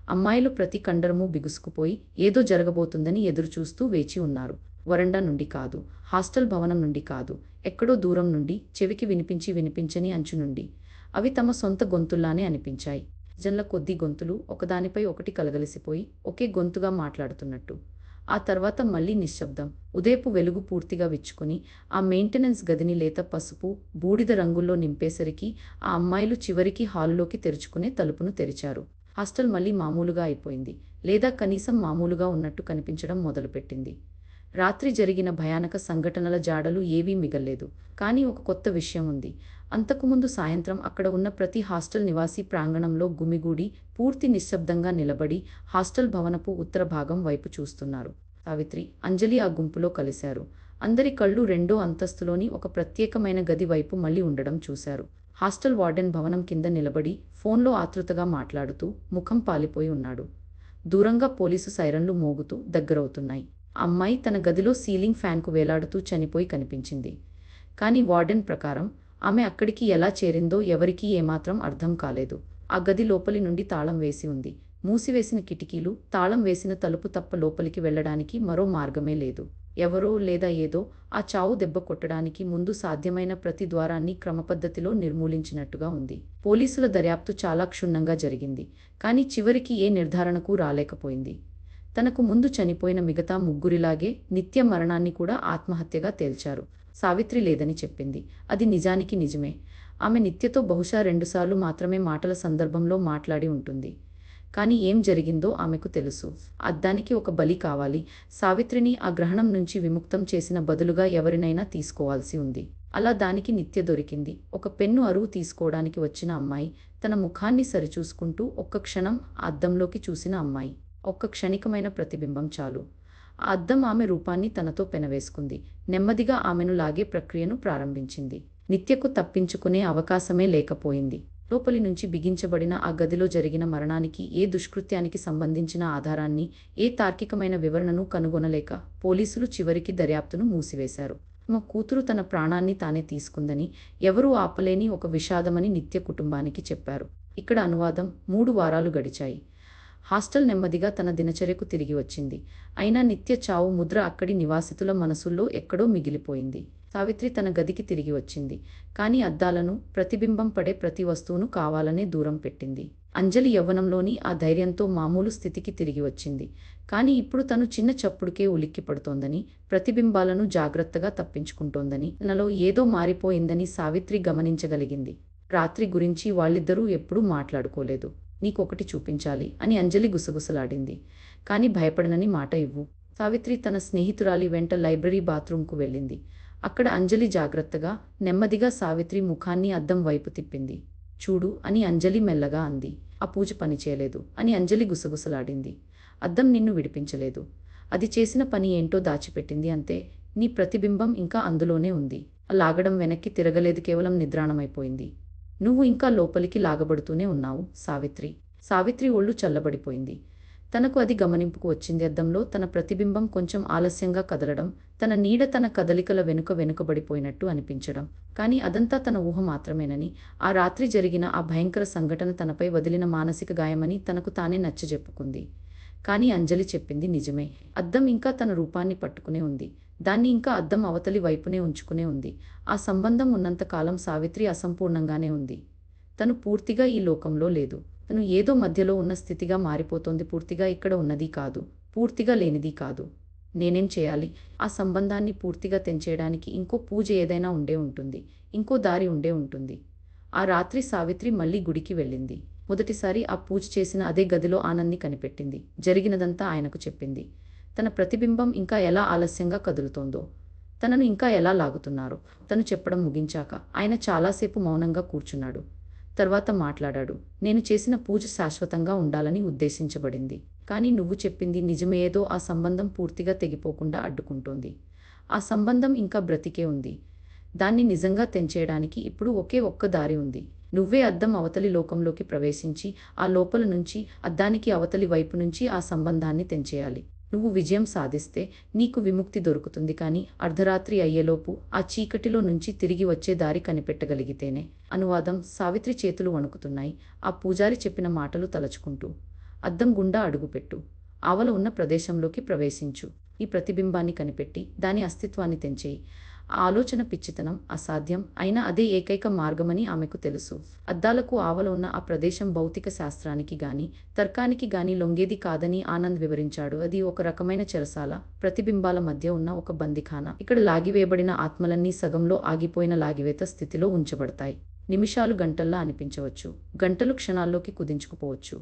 అమ్మాయిలు ప్రతి కండరమూ బిగుసుకుపోయి ఏదో జరగబోతుందని ఎదురుచూస్తూ వేచి ఉన్నారు. వరండా నుండి కాదు, హాస్టల్ భవనం నుండి కాదు, ఎక్కడో దూరం నుండి, చెవికి వినిపించని అంచు నుండి. అవి తమ సొంత గొంతుల్లానే అనిపించాయి. జన్ల కొద్ది గొంతులు ఒకదానిపై ఒకటి కలగలిసిపోయి ఒకే గొంతుగా మాట్లాడుతున్నట్టు. ఆ తర్వాత మళ్ళీ నిశ్శబ్దం. ఉదయపు వెలుగు పూర్తిగా విచ్చుకొని ఆ మెయింటెనెన్స్ గదిని లేత పసుపు, బూడిద రంగుల్లో నింపేసరికి ఆ అమ్మాయిలు చివరికి హాలులోకి తెరుచుకునే తలుపును తెరిచారు. హాస్టల్ మళ్ళీ మామూలుగా అయిపోయింది. లేదా కనీసం మామూలుగా ఉన్నట్టు కనిపించడం మొదలుపెట్టింది. రాత్రి జరిగిన భయానక సంఘటనల జాడలు ఏవీ మిగల్లేదు. కానీ ఒక కొత్త విషయం ఉంది. అంతకుముందు సాయంత్రం అక్కడ ఉన్న ప్రతి హాస్టల్ నివాసి ప్రాంగణంలో గుమిగూడి, పూర్తి నిశ్శబ్దంగా నిలబడి, హాస్టల్ భవనపు ఉత్తర భాగం వైపు చూస్తున్నారు. సావిత్రి, అంజలి ఆ గుంపులో కలిశారు. అందరి కళ్ళు రెండో అంతస్తులోని ఒక ప్రత్యేకమైన గది వైపు మళ్ళీ ఉండడం చూశారు. హాస్టల్ వార్డెన్ భవనం కింద నిలబడి, ఫోన్లో ఆతృతగా మాట్లాడుతూ, ముఖం పాలిపోయి ఉన్నాడు. దూరంగా పోలీసు సైరన్లు మోగుతూ దగ్గరవుతున్నాయి. ఆ అమ్మాయి తన గదిలో సీలింగ్ ఫ్యాన్కు వేలాడుతూ చనిపోయి కనిపించింది. కానీ వార్డెన్ ప్రకారం ఆమె అక్కడికి ఎలా చేరిందో ఎవరికీ ఏమాత్రం అర్థం కాలేదు. ఆ గది లోపలి నుండి తాళం వేసి ఉంది. మూసివేసిన కిటికీలు, తాళం వేసిన తలుపు తప్ప లోపలికి వెళ్ళడానికి మరో మార్గమే లేదు. ఎవరో లేదా ఏదో ఆ చావు దెబ్బ కొట్టడానికి ముందు సాధ్యమైన ప్రతి ద్వారాన్ని క్రమపద్ధతిలో నిర్మూలించినట్టుగా ఉంది. పోలీసుల దర్యాప్తు చాలా క్షుణ్ణంగా జరిగింది. కానీ చివరికి ఏ నిర్ధారణకు రాలేకపోయింది. తనకు ముందు చనిపోయిన మిగతా ముగ్గురిలాగే నిత్య మరణాన్ని కూడా ఆత్మహత్యగా తేల్చారు. సావిత్రి లేదని చెప్పింది. అది నిజానికి నిజమే. ఆమె నిత్యతో బహుశా 2 సార్లు మాత్రమే మాటల సందర్భంలో మాట్లాడి ఉంటుంది. కానీ ఏం జరిగిందో ఆమెకు తెలుసు. అద్దానికి ఒక బలి కావాలి. సావిత్రిని ఆ గ్రహణం నుంచి విముక్తం చేసిన బదులుగా ఎవరినైనా తీసుకోవాల్సి ఉంది. అలా దానికి నిత్య దొరికింది. ఒక పెన్ను అరువు తీసుకోవడానికి వచ్చిన అమ్మాయి, తన ముఖాన్ని సరిచూసుకుంటూ ఒక్క క్షణం ఆ అద్దంలోకి చూసిన అమ్మాయి. ఒక్క క్షణికమైన ప్రతిబింబం చాలు. ఆ అద్దం ఆమె రూపాన్ని తనతో పెనవేసుకుంది. నెమ్మదిగా ఆమెను లాగే ప్రక్రియను ప్రారంభించింది. నిత్యకు తప్పించుకునే అవకాశమే లేకపోయింది. లోపలి నుంచి బిగించబడిన ఆ గదిలో జరిగిన మరణానికి, ఏ దుష్కృత్యానికి సంబంధించిన ఆధారాన్ని, ఏ తార్కికమైన వివరణను కనుగొనలేక పోలీసులు చివరికి దర్యాప్తును మూసివేశారు. తమ కూతురు తన ప్రాణాన్ని తానే తీసుకుందని, ఎవరూ ఆపలేని ఒక విషాదమని నిత్య కుటుంబానికి చెప్పారు. ఇక్కడ అనువాదం. 3 వారాలు గడిచాయి. హాస్టల్ నెమ్మదిగా తన దినచర్యకు తిరిగి వచ్చింది. అయినా నిత్య చావు ముద్ర అక్కడి నివాసితుల మనసుల్లో ఎక్కడో మిగిలిపోయింది. సావిత్రి తన గదికి తిరిగి వచ్చింది. కానీ అద్దాలను, ప్రతిబింబం పడే ప్రతి వస్తువును కావాలనే దూరం పెట్టింది. అంజలి యవ్వనంలోని ఆ ధైర్యంతో మామూలు స్థితికి తిరిగి వచ్చింది. కానీ ఇప్పుడు తను చిన్న చప్పుడుకే ఉలిక్కి పడుతోందని, ప్రతిబింబాలను జాగ్రత్తగా తప్పించుకుంటోందని, తనలో ఏదో మారిపోయిందని సావిత్రి గమనించగలిగింది. రాత్రి గురించి వాళ్ళిద్దరూ ఎప్పుడూ మాట్లాడుకోలేదు. నీకొకటి చూపించాలి అని అంజలి గుసగుసలాడింది. కానీ భయపడనని మాట ఇవ్వు. సావిత్రి తన స్నేహితురాలి వెంట లైబ్రరీ బాత్రూంకు వెళ్ళింది. అక్కడ అంజలి జాగ్రత్తగా, నెమ్మదిగా సావిత్రి ముఖాన్ని అద్దం వైపు తిప్పింది. చూడు అని అంజలి మెల్లగా అంది. ఆ పూజ పనిచేయలేదు అని అంజలి గుసగుసలాడింది. అద్దం నిన్ను విడిపించలేదు. అది చేసిన పని ఏంటో దాచిపెట్టింది అంతే. నీ ప్రతిబింబం ఇంకా అందులోనే ఉంది. ఆ లాగడం వెనక్కి తిరగలేదు, కేవలం నిద్రాణమైపోయింది. నువ్వు ఇంకా లోపలికి లాగబడుతూనే ఉన్నావు సావిత్రి. సావిత్రి ఒళ్ళు చల్లబడిపోయింది. తనకు అది గమనింపుకు వచ్చింది. అద్దంలో తన ప్రతిబింబం కొంచెం ఆలస్యంగా కదలడం, తన నీడ తన కదలికల వెనుకబడిపోయినట్టు అనిపించడం. కానీ అదంతా తన ఊహ మాత్రమేనని, ఆ రాత్రి జరిగిన ఆ భయంకర సంఘటన తనపై వదిలిన మానసిక గాయమని తనకు తానే నచ్చజెప్పుకుంది. కానీ అంజలి చెప్పింది నిజమే. అద్దం ఇంకా తన రూపాన్ని పట్టుకునే ఉంది. దాన్ని ఇంకా అద్దం అవతలి వైపునే ఉంచుకునే ఉంది. ఆ సంబంధం ఉన్నంతకాలం సావిత్రి అసంపూర్ణంగానే ఉంది. తను పూర్తిగా ఈ లోకంలో లేదు. తను ఏదో మధ్యలో ఉన్న స్థితిగా మారిపోతోంది. పూర్తిగా ఇక్కడ ఉన్నది కాదు, పూర్తిగా లేనిది కాదు. నేనేం చేయాలి? ఆ సంబంధాన్ని పూర్తిగా తెంచేయడానికి ఇంకో పూజ ఏదైనా ఉండే ఉంటుంది. ఇంకో దారి ఉండే ఉంటుంది. ఆ రాత్రి సావిత్రి మళ్ళీ గుడికి వెళ్ళింది. మొదటిసారి ఆ పూజ చేసిన అదే గదిలో ఆనంద్ని కనిపెట్టింది. జరిగినదంతా ఆయనకు చెప్పింది. తన ప్రతిబింబం ఇంకా ఎలా ఆలస్యంగా కదులుతోందో, తనను ఇంకా ఎలా లాగుతున్నారో. తను చెప్పడం ముగించాక ఆయన చాలాసేపు మౌనంగా కూర్చున్నాడు. తర్వాత మాట్లాడాడు. నేను చేసిన పూజ శాశ్వతంగా ఉండాలని ఉద్దేశించబడింది. కానీ నువ్వు చెప్పింది నిజమే. ఏదో ఆ సంబంధం పూర్తిగా తెగిపోకుండా అడ్డుకుంటోంది. ఆ సంబంధం ఇంకా బ్రతికే ఉంది. దాన్ని నిజంగా తెంచేయడానికి ఇప్పుడు ఒకే ఒక్క దారి ఉంది. నువ్వే అద్దం అవతలి లోకంలోకి ప్రవేశించి, ఆ లోపల నుంచి, అద్దానికి అవతలి వైపు నుంచి ఆ సంబంధాన్ని తెంచేయాలి. నువ్వు విజయం సాధిస్తే నీకు విముక్తి దొరుకుతుంది. కానీ అర్ధరాత్రి అయ్యేలోపు ఆ చీకటిలో నుంచి తిరిగి వచ్చే దారి కనిపెట్టగలిగితేనే. అనువాదం. సావిత్రి చేతులు వణుకుతున్నాయి. ఆ పూజారి చెప్పిన మాటలు తలచుకుంటూ. అద్దం గుండా అడుగుపెట్టు. ఆవల ఉన్న ప్రదేశంలోకి ప్రవేశించు. ఈ ప్రతిబింబాన్ని కనిపెట్టి దాని అస్తిత్వాన్ని తెంచేయి. ఆ ఆలోచన పిచ్చితనం, అసాధ్యం అయినా అదే ఏకైక మార్గమని ఆమెకు తెలుసు. అద్దాలకు ఆవల ఉన్న ఆ ప్రదేశం భౌతిక శాస్త్రానికి గాని, తర్కానికి గాని లొంగేది కాదని ఆనంద్ వివరించాడు. అది ఒక రకమైన చెరసాల, ప్రతిబింబాల మధ్య ఉన్న ఒక బందిఖాన. ఇక్కడ లాగివేయబడిన ఆత్మలన్నీ సగంలో ఆగిపోయిన లాగివేత స్థితిలో ఉంచబడతాయి. నిమిషాలు గంటల్లా అనిపించవచ్చు, గంటలు క్షణాల్లోకి కుదించుకుపోవచ్చు.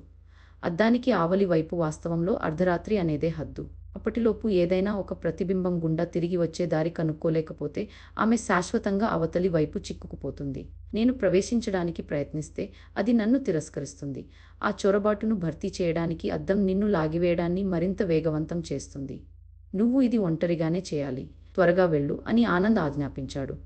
అద్దానికి ఆవలి వైపు వాస్తవంలో అర్ధరాత్రి అనేదే హద్దు. అప్పటిలోపు ఏదైనా ఒక ప్రతిబింబం గుండా తిరిగి వచ్చే దారి కనుక్కోలేకపోతే ఆమె శాశ్వతంగా అవతలి వైపు చిక్కుకుపోతుంది. నేను ప్రవేశించడానికి ప్రయత్నిస్తే అది నన్ను తిరస్కరిస్తుంది. ఆ చొరబాటును భర్తీ చేయడానికి అద్దం నిన్ను లాగివేయడాన్ని మరింత వేగవంతం చేస్తుంది. నువ్వు ఇది ఒంటరిగానే చేయాలి. త్వరగా వెళ్ళు అని ఆనంద్ ఆజ్ఞాపించాడు.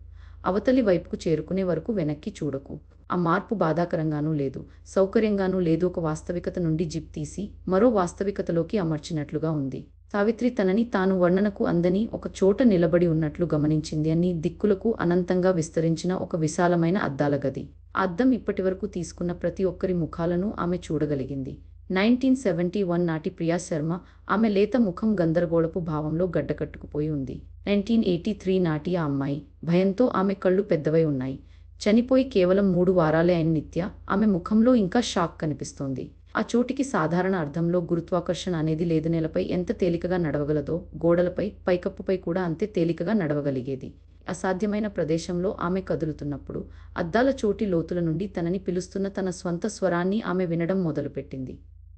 అవతలి వైపుకు చేరుకునే వరకు వెనక్కి చూడకు. ఆ మార్పు బాధాకరంగానూ లేదు, సౌకర్యంగానూ లేదు. ఒక వాస్తవికత నుండి జిప్ తీసి మరో వాస్తవికతలోకి అమర్చినట్లుగా ఉంది. సావిత్రి తనని తాను వర్ణనకు అందని ఒక చోట నిలబడి ఉన్నట్లు గమనించింది. అన్ని దిక్కులకు అనంతంగా విస్తరించిన ఒక విశాలమైన అద్దాల గది. ఆ అద్దం ఇప్పటివరకు తీసుకున్న ప్రతి ఒక్కరి ముఖాలను ఆమె చూడగలిగింది. 1971 నాటి ప్రియా శర్మ. ఆమె లేత ముఖం గందరగోళపు భావంలో గడ్డకట్టుకుపోయి ఉంది. 1983 నాటి ఆ అమ్మాయి. భయంతో ఆమె కళ్ళు పెద్దవై ఉన్నాయి. చనిపోయి కేవలం 3 వారాలే అయిన నిత్య. ఆమె ముఖంలో ఇంకా షాక్ కనిపిస్తోంది. ఆ చోటికి సాధారణ అర్థంలో గురుత్వాకర్షణ అనేది లేదు. నేలపై ఎంత తేలికగా నడవగలదో గోడలపై, పైకప్పుపై కూడా అంతే తేలికగా నడవగలిగేది. అసాధ్యమైన ప్రదేశంలో ఆమె కదులుతున్నప్పుడు అద్దాల చోటి లోతుల నుండి తనని పిలుస్తున్న తన స్వంత స్వరాన్ని ఆమె వినడం మొదలుపెట్టింది.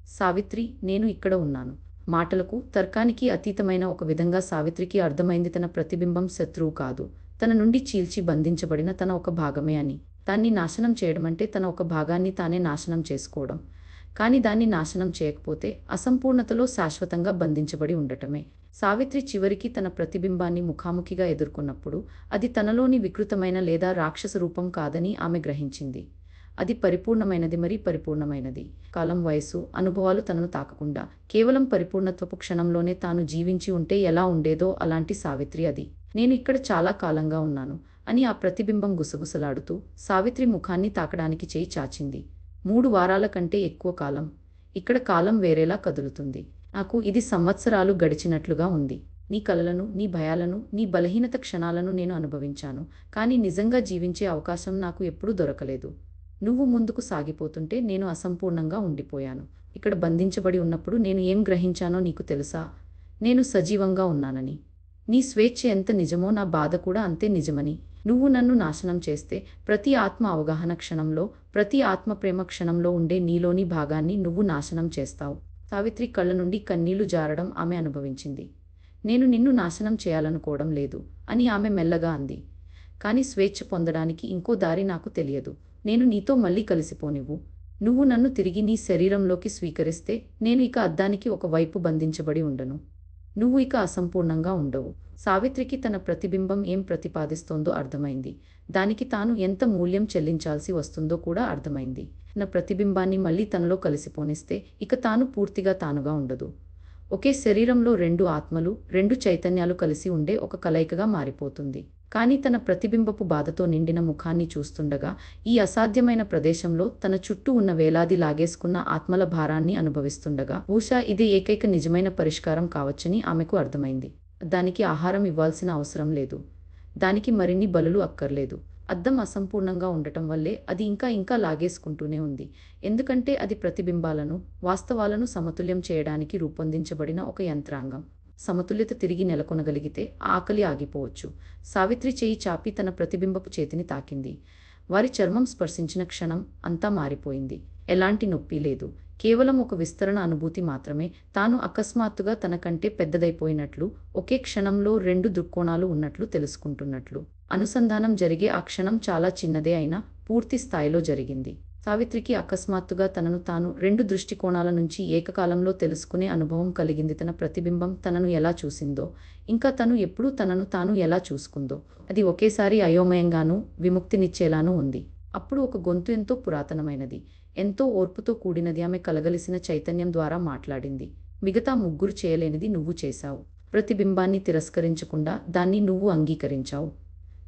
సావిత్రి, నేను ఇక్కడ ఉన్నాను. మాటలకు, తర్కానికి అతీతమైన ఒక విధంగా సావిత్రికి అర్థమైంది తన ప్రతిబింబం శత్రువు కాదు, తన నుండి చీల్చి బంధించబడిన తన ఒక భాగమే అని. దాన్ని నాశనం చేయడం అంటే తన ఒక భాగాన్ని తానే నాశనం చేసుకోవడం. కానీ దాన్ని నాశనం చేయకపోతే అసంపూర్ణతలో శాశ్వతంగా బంధించబడి ఉండటమే. సావిత్రి చివరికి తన ప్రతిబింబాన్ని ముఖాముఖిగా ఎదుర్కొన్నప్పుడు అది తనలోని వికృతమైన లేదా రాక్షస రూపం కాదని ఆమె గ్రహించింది. అది పరిపూర్ణమైనది, మరీ పరిపూర్ణమైనది. కాలం, వయసు, అనుభవాలు తనను తాకకుండా కేవలం పరిపూర్ణత్వపు క్షణంలోనే తాను జీవించి ఉంటే ఎలా ఉండేదో అలాంటి సావిత్రి అది. నేను ఇక్కడ చాలా కాలంగా ఉన్నాను అని ఆ ప్రతిబింబం గుసగుసలాడుతూ సావిత్రి ముఖాన్ని తాకడానికి చేయి చాచింది. 3 వారాల కంటే ఎక్కువ కాలం. ఇక్కడ కాలం వేరేలా కదులుతుంది. నాకు ఇది సంవత్సరాలు గడిచినట్లుగా ఉంది. నీ కలలను, నీ భయాలను, నీ బలహీనత క్షణాలను నేను అనుభవించాను. కానీ నిజంగా జీవించే అవకాశం నాకు ఎప్పుడూ దొరకలేదు. నువ్వు ముందుకు సాగిపోతుంటే నేను అసంపూర్ణంగా ఉండిపోయాను. ఇక్కడ బంధించబడి ఉన్నప్పుడు నేను ఏం గ్రహించానో నీకు తెలుసా? నేను సజీవంగా ఉన్నానని. నీ స్వేచ్ఛ ఎంత నిజమో నా బాధ కూడా అంతే నిజమని. నువ్వు నన్ను నాశనం చేస్తే ప్రతి ఆత్మ అవగాహన క్షణంలో, ప్రతి ఆత్మ ప్రేమ క్షణంలో ఉండే నీలోని భాగాన్ని నువ్వు నాశనం చేస్తావు. సావిత్రి కళ్ళ నుండి కన్నీళ్లు జారడం ఆమె అనుభవించింది. నేను నిన్ను నాశనం చేయాలనుకోవడం లేదు అని ఆమె మెల్లగా అంది. కానీ స్వేచ్ఛ పొందడానికి ఇంకో దారి నాకు తెలియదు. నేను నీతో మళ్ళీ కలిసిపోనివ్వు. నువ్వు నన్ను తిరిగి నీ శరీరంలోకి స్వీకరిస్తే నేను ఇక అద్దానికి ఒక వైపు బంధించబడి ఉండను. నువ్వు ఇక అసంపూర్ణంగా ఉండవు. సావిత్రికి తన ప్రతిబింబం ఏం ప్రతిపాదిస్తోందో అర్థమైంది. దానికి తాను ఎంత మూల్యం చెల్లించాల్సి వస్తుందో కూడా అర్థమైంది. నా ప్రతిబింబాన్ని మళ్ళీ తనలో కలిసిపోనిస్తే ఇక తాను పూర్తిగా తానుగా ఉండదు. ఒకే శరీరంలో 2 ఆత్మలు, 2 చైతన్యాలు కలిసి ఉండే ఒక కలయికగా మారిపోతుంది. కానీ తన ప్రతిబింబపు బాధతో నిండిన ముఖాన్ని చూస్తుండగా, ఈ అసాధ్యమైన ప్రదేశంలో తన చుట్టూ ఉన్న వేలాది లాగేసుకున్న ఆత్మల భారాన్ని అనుభవిస్తుండగా, బహుశా ఇదే ఏకైక నిజమైన పరిష్కారం కావచ్చని ఆమెకు అర్థమైంది. దానికి ఆహారం ఇవ్వాల్సిన అవసరం లేదు. దానికి మరిన్ని బలులు అక్కర్లేదు. అద్దం అసంపూర్ణంగా ఉండటం వల్లే అది ఇంకా ఇంకా లాగేసుకుంటూనే ఉంది. ఎందుకంటే అది ప్రతిబింబాలను, వాస్తవాలను సమతుల్యం చేయడానికి రూపొందించబడిన ఒక యంత్రాంగం. సమతుల్యత తిరిగి నెలకొనగలిగితే ఆకలి ఆగిపోవచ్చు. సావిత్రి చేయి చాపి తన ప్రతిబింబపు చేతిని తాకింది. వారి చర్మం స్పర్శించిన క్షణం అంతా మారిపోయింది. ఎలాంటి నొప్పి లేదు. కేవలం ఒక విస్తరణ అనుభూతి మాత్రమే. తాను అకస్మాత్తుగా తన కంటే పెద్దదైపోయినట్లు, ఒకే క్షణంలో 2 దృక్కోణాలు ఉన్నట్లు తెలుసుకుంటున్నట్లు. అనుసంధానం జరిగే ఆ క్షణం చాలా చిన్నదే అయినా పూర్తి స్థాయిలో జరిగింది. సావిత్రికి అకస్మాత్తుగా తనను తాను రెండు దృష్టికోణాల నుంచి ఏకకాలంలో తెలుసుకునే అనుభవం కలిగింది. తన ప్రతిబింబం తనను ఎలా చూసిందో, ఇంకా తను ఎప్పుడూ తనను తాను ఎలా చూసుకుందో, అది ఒకేసారి అయోమయంగానూ విముక్తినిచ్చేలానూ ఉంది. అప్పుడు ఒక గొంతు ఎంతో పురాతనమైనది, ఎంతో ఓర్పుతో కూడినది ఆమె కలగలిసిన చైతన్యం ద్వారా మాట్లాడింది. మిగతా ముగ్గురు చేయలేనిది నువ్వు చేశావు. ప్రతిబింబాన్ని తిరస్కరించకుండా దాన్ని నువ్వు అంగీకరించావు.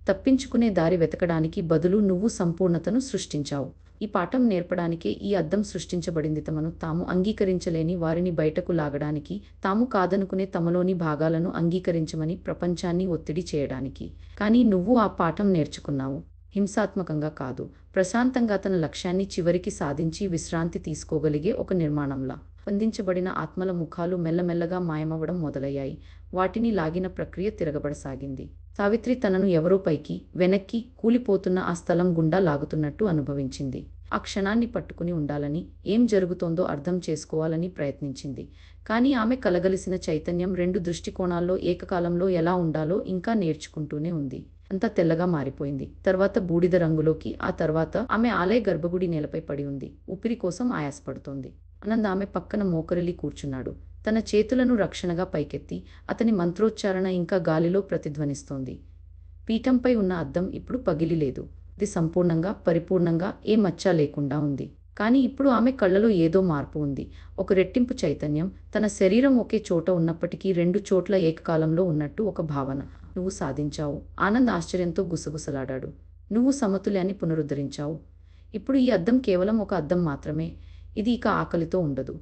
తప్పించుకునే దారి వెతకడానికి బదులు నువ్వు సంపూర్ణతను సృష్టించావు. ఈ పాఠం నేర్పడానికే ఈ అద్దం సృష్టించబడింది. తమను తాము అంగీకరించలేని వారిని బయటకు లాగడానికి, తాము కాదనుకునే తమలోని భాగాలను అంగీకరించమని ప్రపంచాన్ని ఒత్తిడి చేయడానికి. కానీ నువ్వు ఆ పాఠం నేర్చుకున్నావు. హింసాత్మకంగా కాదు, ప్రశాంతంగా, తన లక్ష్యాన్ని చివరికి సాధించి విశ్రాంతి తీసుకోగలిగే ఒక నిర్మాణంలా. బంధించబడిన ఆత్మల ముఖాలు మెల్లమెల్లగా మాయమవ్వడం మొదలయ్యాయి. వాటిని లాగిన ప్రక్రియ తిరగబడసాగింది. సావిత్రి తనను ఎవరో పైకి, వెనక్కి, కూలిపోతున్న ఆ స్థలం గుండా లాగుతున్నట్టు అనుభవించింది. ఆ క్షణాన్ని పట్టుకుని ఉండాలని, ఏం జరుగుతోందో అర్థం చేసుకోవాలని ప్రయత్నించింది. కానీ ఆమె కలగలిసిన చైతన్యం రెండు దృష్టికోణాల్లో ఏకకాలంలో ఎలా ఉండాలో ఇంకా నేర్చుకుంటూనే ఉంది. అంతా తెల్లగా మారిపోయింది. తర్వాత బూడిద రంగులోకి. ఆ తర్వాత ఆమె ఆలయ గర్భగుడి నేలపై పడి ఉంది. ఊపిరి కోసం ఆయాసపడుతోంది. ఆనంద్ ఆమె పక్కన మోకరిల్లి కూర్చున్నాడు. తన చేతులను రక్షణగా పైకెత్తి. అతని మంత్రోచ్చారణ ఇంకా గాలిలో ప్రతిధ్వనిస్తోంది. పీఠంపై ఉన్న అద్దం ఇప్పుడు పగిలిలేదు. అది సంపూర్ణంగా, పరిపూర్ణంగా, ఏ మచ్చ లేకుండా ఉంది. కానీ ఇప్పుడు ఆమె కళ్ళలో ఏదో మార్పు ఉంది. ఒక రెట్టింపు చైతన్యం. తన శరీరం ఒకే చోట ఉన్నప్పటికీ రెండు చోట్ల ఏకకాలంలో ఉన్నట్టు ఒక భావన. నువ్వు సాధించావు. ఆనంద్ ఆశ్చర్యంతో గుసగుసలాడాడు. నువ్వు సమతుల్యాన్ని పునరుద్ధరించావు. ఇప్పుడు ఈ అద్దం కేవలం ఒక అద్దం మాత్రమే. ఇది ఇక ఆకలితో ఉండదు.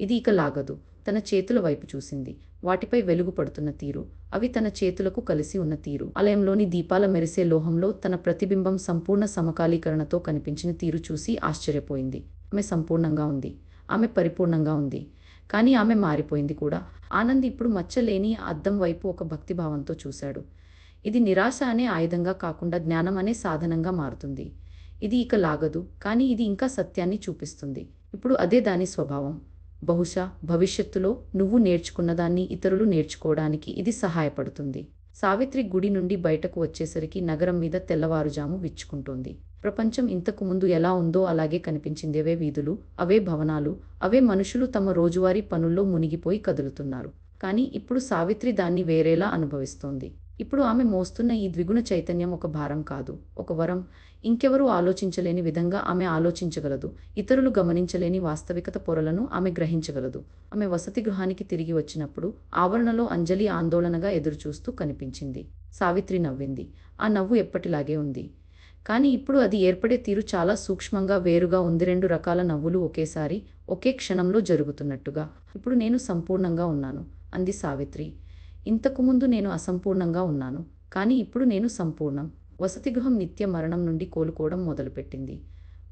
ఇది ఇక లాగదు. తన చేతుల వైపు చూసింది. వాటిపై వెలుగు పడుతున్న తీరు, అవి తన చేతులకు కలిసి ఉన్న తీరు, ఆలయంలోని దీపాల మెరిసే లోహంలో తన ప్రతిబింబం సంపూర్ణ సమకాలీకరణతో కనిపించిన తీరు చూసి ఆశ్చర్యపోయింది. ఆమె సంపూర్ణంగా ఉంది. ఆమె పరిపూర్ణంగా ఉంది. కానీ ఆమె మారిపోయింది కూడా. ఆనంద్ ఇప్పుడు మచ్చలేని ఆ అద్దం వైపు ఒక భక్తిభావంతో చూశాడు. ఇది నిరాశ అనే ఆయుధంగా కాకుండా జ్ఞానం అనే సాధనంగా మారుతుంది. ఇది ఇక లాగదు, కానీ ఇది ఇంకా సత్యాన్ని చూపిస్తుంది. ఇప్పుడు అదే దాని స్వభావం. బహుశా భవిష్యత్తులో నువ్వు నేర్చుకున్నదాన్ని ఇతరులు నేర్చుకోవడానికి ఇది సహాయపడుతుంది. సావిత్రి గుడి నుండి బయటకు వచ్చేసరికి నగరం మీద తెల్లవారుజాము విచ్చుకుంటోంది. ప్రపంచం ఇంతకు ముందు ఎలా ఉందో అలాగే కనిపించింది. అవే వీధులు, అవే భవనాలు, అవే మనుషులు తమ రోజువారీ పనుల్లో మునిగిపోయి కదులుతున్నారు. కానీ ఇప్పుడు సావిత్రి దాన్ని వేరేలా అనుభవిస్తోంది. ఇప్పుడు ఆమె మోస్తున్న ఈ ద్విగుణ చైతన్యం ఒక భారం కాదు, ఒక వరం. ఇంకెవరూ ఆలోచించలేని విధంగా ఆమె ఆలోచించగలదు. ఇతరులు గమనించలేని వాస్తవికత పొరలను ఆమె గ్రహించగలదు. ఆమె వసతి గృహానికి తిరిగి వచ్చినప్పుడు ఆవరణలో అంజలి ఆందోళనగా ఎదురుచూస్తూ కనిపించింది. సావిత్రి నవ్వింది. ఆ నవ్వు ఎప్పటిలాగే ఉంది. కానీ ఇప్పుడు అది ఏర్పడే తీరు చాలా సూక్ష్మంగా, వేరుగా ఉంది. రెండు రకాల నవ్వులు ఒకేసారి, ఒకే క్షణంలో జరుగుతున్నట్టుగా. ఇప్పుడు నేను సంపూర్ణంగా ఉన్నాను, అంది సావిత్రి. ఇంతకుముందు నేను అసంపూర్ణంగా ఉన్నాను, కానీ ఇప్పుడు నేను సంపూర్ణం. వసతిగృహం నిత్య మరణం నుండి కోలుకోవడం మొదలుపెట్టింది.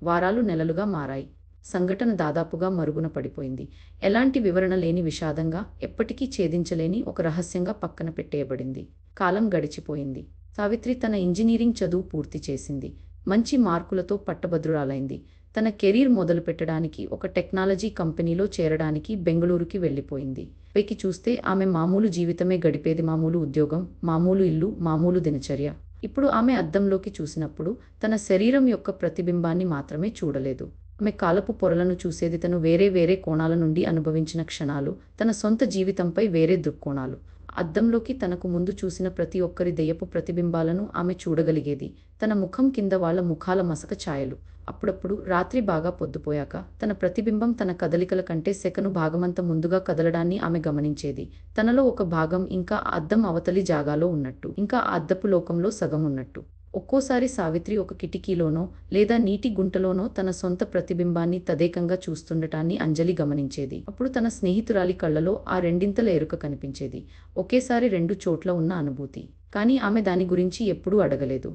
వారాలు నెలలుగా మారాయి. సంఘటన దాదాపుగా మరుగున పడిపోయింది. ఎలాంటి వివరణ లేని విషాదంగా, ఎప్పటికీ ఛేదించలేని ఒక రహస్యంగా పక్కన పెట్టేయబడింది. కాలం గడిచిపోయింది. సావిత్రి తన ఇంజనీరింగ్ చదువు పూర్తి చేసింది. మంచి మార్కులతో పట్టభద్రురాలైంది. తన కెరీర్ మొదలుపెట్టడానికి, ఒక టెక్నాలజీ కంపెనీలో చేరడానికి బెంగళూరుకి వెళ్ళిపోయింది. పైకి చూస్తే ఆమె మామూలు జీవితమే గడిపేది. మామూలు ఉద్యోగం, మామూలు ఇల్లు, మామూలు దినచర్య. ఇప్పుడు ఆమె అద్దంలోకి చూసినప్పుడు తన శరీరం యొక్క ప్రతిబింబాన్ని మాత్రమే చూడలేదు. ఆమె కాలపు పొరలను చూసేది. తను వేరే వేరే కోణాల నుండి అనుభవించిన క్షణాలు, తన సొంత జీవితంపై వేరే దృక్కోణాలు. అద్దంలోకి తనకు ముందు చూసిన ప్రతి ఒక్కరి దెయ్యపు ప్రతిబింబాలను ఆమె చూడగలిగేది. తన ముఖం కింద వాళ్ళ ముఖాల మసక ఛాయలు. అప్పుడప్పుడు రాత్రి బాగా పొద్దుపోయాక తన ప్రతిబింబం తన కదలికల కంటే సెకను భాగమంత ముందుగా కదలడాన్ని ఆమె గమనించేది. తనలో ఒక భాగం ఇంకా ఆ అద్దం అవతలి జాగాలో ఉన్నట్టు, ఇంకా ఆ అద్దపు లోకంలో సగం ఉన్నట్టు. ఒక్కోసారి సావిత్రి ఒక కిటికీలోనో లేదా నీటి గుంటలోనో తన సొంత ప్రతిబింబాన్ని తదేకంగా చూస్తుండటాన్ని అంజలి గమనించేది. అప్పుడు తన స్నేహితురాలి కళ్ళలో ఆ రెండింతల ఎరుక కనిపించేది. ఒకేసారి రెండు చోట్ల ఉన్న అనుభూతి. కానీ ఆమె దాని గురించి ఎప్పుడూ అడగలేదు.